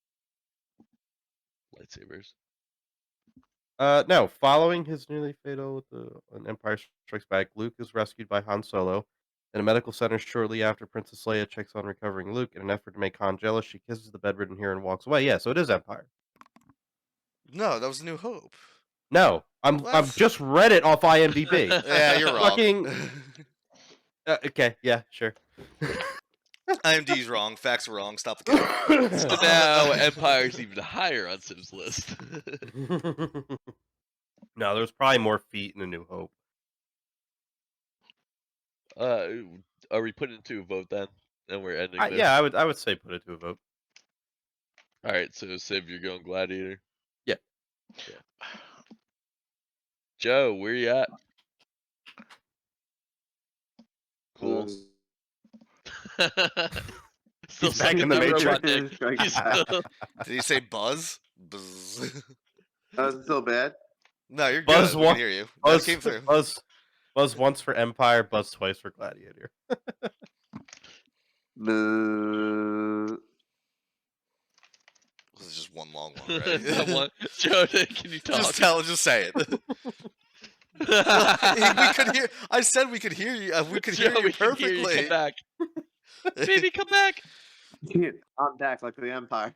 Lightsabers. No. Following his nearly fatal an Empire Strikes Back, Luke is rescued by Han Solo in a medical center shortly after Princess Leia checks on recovering Luke. In an effort to make Han jealous, she kisses the bedridden hero and walks away. Yeah, so it is Empire. No, that was New Hope. No, I've just read it off IMDb. Yeah, you're wrong. Fucking. Okay, yeah, sure. IMDb's wrong. Facts are wrong. Stop the count. So now Empire's even higher on Sim's list. No, there's probably more feet in A New Hope. Are we putting it to a vote then? And we're ending this? Yeah, I would say put it to a vote. All right, so Civ, you're going Gladiator. Yeah. Joe, where you at? Cool. Still He's back stuck in the that robot Matrix. dick. He's still- Did he say buzz? Buzz. That was still bad. No, you're Buzz good. We one- can hear you. That Buzz, came through. Buzz once for Empire, Buzz twice for Gladiator. Boo. This is just one long one, right? That one. Joe, can you talk? Just say it. We could hear. I said we could hear you. We could hear Joe, you we can perfectly. hear you. Come back. Baby, come back. I'm back like the Empire.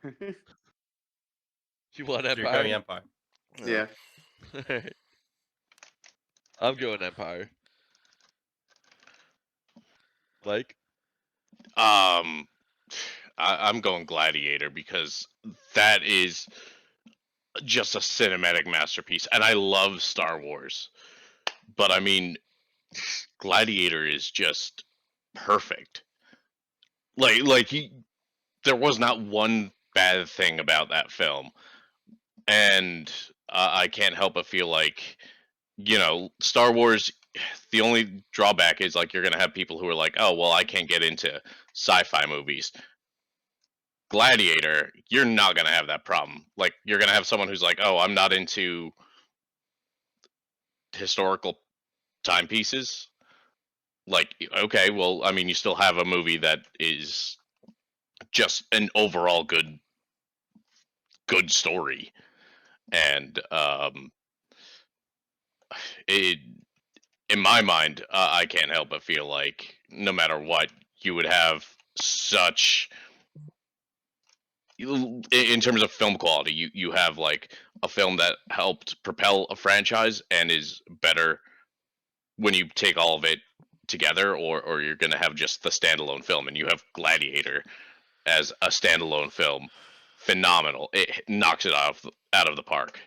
You want So you're going Empire? Empire. Yeah. Alright. I'm going Empire. Mike? I'm going Gladiator because that is just a cinematic masterpiece, and I love Star Wars, but I mean, Gladiator is just perfect. There was not one bad thing about that film, and I can't help but feel like, Star Wars. The only drawback is like you're gonna have people who are like, oh well, I can't get into sci-fi movies. Gladiator, you're not gonna have that problem. Like you're gonna have someone who's like, oh, I'm not into historical timepieces. Like, okay, well, I mean, you still have a movie that is just an overall good story, and in my mind, I can't help but feel like no matter what, you would have such, in terms of film quality, you have like a film that helped propel a franchise and is better when you take all of it together, or you're going to have just the standalone film, and you have Gladiator as a standalone film. Phenomenal. It knocks it out of the park.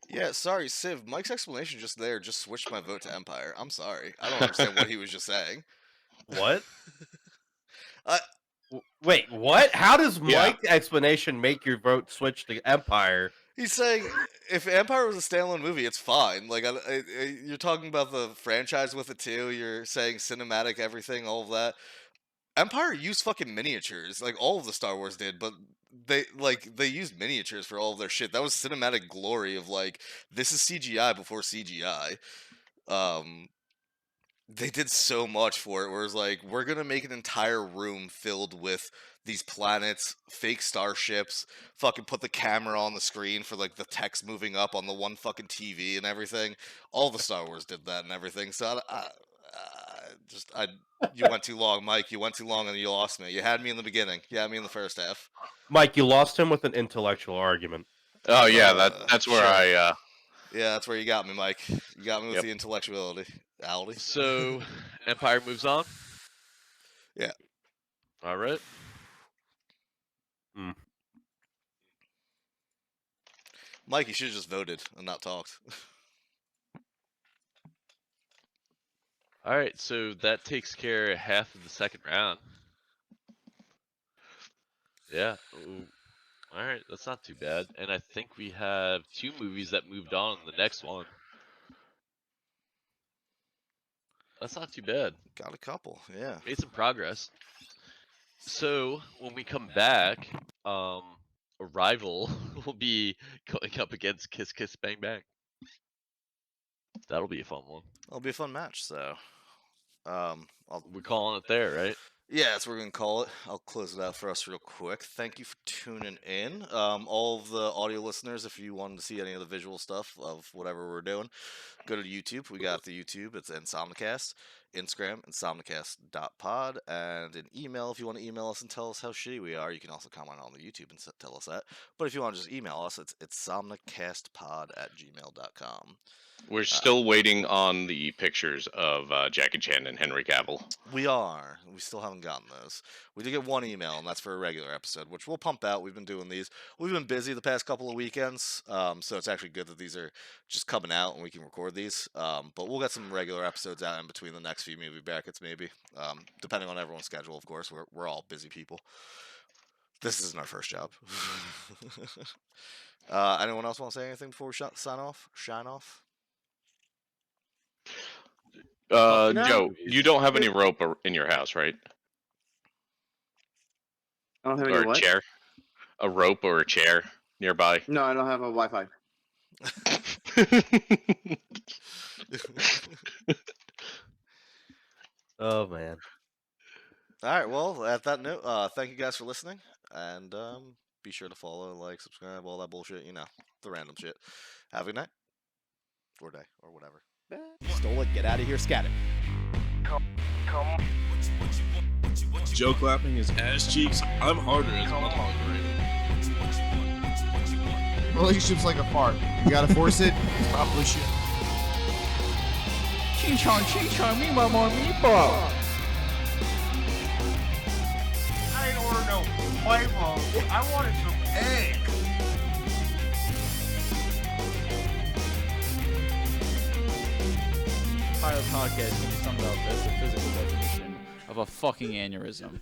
Yeah, sorry, Civ. Mike's explanation just there just switched my vote to Empire. I'm sorry. I don't understand what he was just saying. What? I- Wait, what? How does Yeah. Mike's explanation make your vote switch to Empire? He's saying if Empire was a standalone movie, it's fine. Like, you're talking about the franchise with it too. You're saying cinematic, everything, all of that. Empire used fucking miniatures, like all of the Star Wars did, but they used miniatures for all of their shit. That was cinematic glory of like, this is CGI before CGI. They did so much for it, where it's like, we're gonna make an entire room filled with these planets, fake starships, fucking put the camera on the screen for like the text moving up on the one fucking TV and everything. All the Star Wars did that and everything. So you went too long, Mike. You went too long and you lost me. You had me in the beginning. You had me in the first half. Mike, you lost him with an intellectual argument. Oh yeah, that's where sure. Yeah, that's where you got me, Mike. You got me with Yep. the intellectuality. So, Empire moves on? Yeah. Alright. Mike, you should have just voted and not talked. All right, so that takes care of half of the second round. Yeah. Ooh. All right, that's not too bad. And I think we have 2 movies that moved on in the next one. That's not too bad. Got a couple, yeah. Made some progress. So when we come back, Arrival will be going up against Kiss Kiss Bang Bang. That'll be a fun one. It'll be a fun match. So, We're calling it there, right? Yeah, that's what we're gonna call it. I'll close it out for us real quick. Thank you for tuning in. All of the audio listeners, if you wanted to see any of the visual stuff of whatever we're doing, go to YouTube. We got the YouTube. It's Insomnicast. Instagram, insomnicast.pod. And an email, if you want to email us and tell us how shitty we are, you can also comment on the YouTube and tell us that. But if you want to just email us, it's insomnicastpod@gmail.com. We're still waiting on the pictures of Jackie Chan and Henry Cavill. We are. We still haven't gotten those. We did get one email, and that's for a regular episode, which we'll pump out. We've been doing these. We've been busy the past couple of weekends, so it's actually good that these are just coming out and we can record these. But we'll get some regular episodes out in between the next few movie brackets, maybe, depending on everyone's schedule. Of course, we're all busy people. This isn't our first job. Anyone else want to say anything before we sign off? Shine off. Joe, you don't have any rope in your house, right? I don't have any Or a what? chair? A rope or a chair nearby? No, I don't have a Wi-Fi. Oh man. All right, well, at that note, thank you guys for listening, and be sure to follow, like, subscribe, all that bullshit, you know, the random shit. Have a good night, or day, or whatever. Stole it, get out of here, scat it. Joe clapping his ass cheeks. I'm harder as a motherfucker. Relationship's like a fart. You gotta force it. It's probably shit. Ching-chong, meatball, more meatball. I didn't order no huevos. I wanted some eggs. Pilot podcast can be summed up as the physical definition of a fucking aneurysm.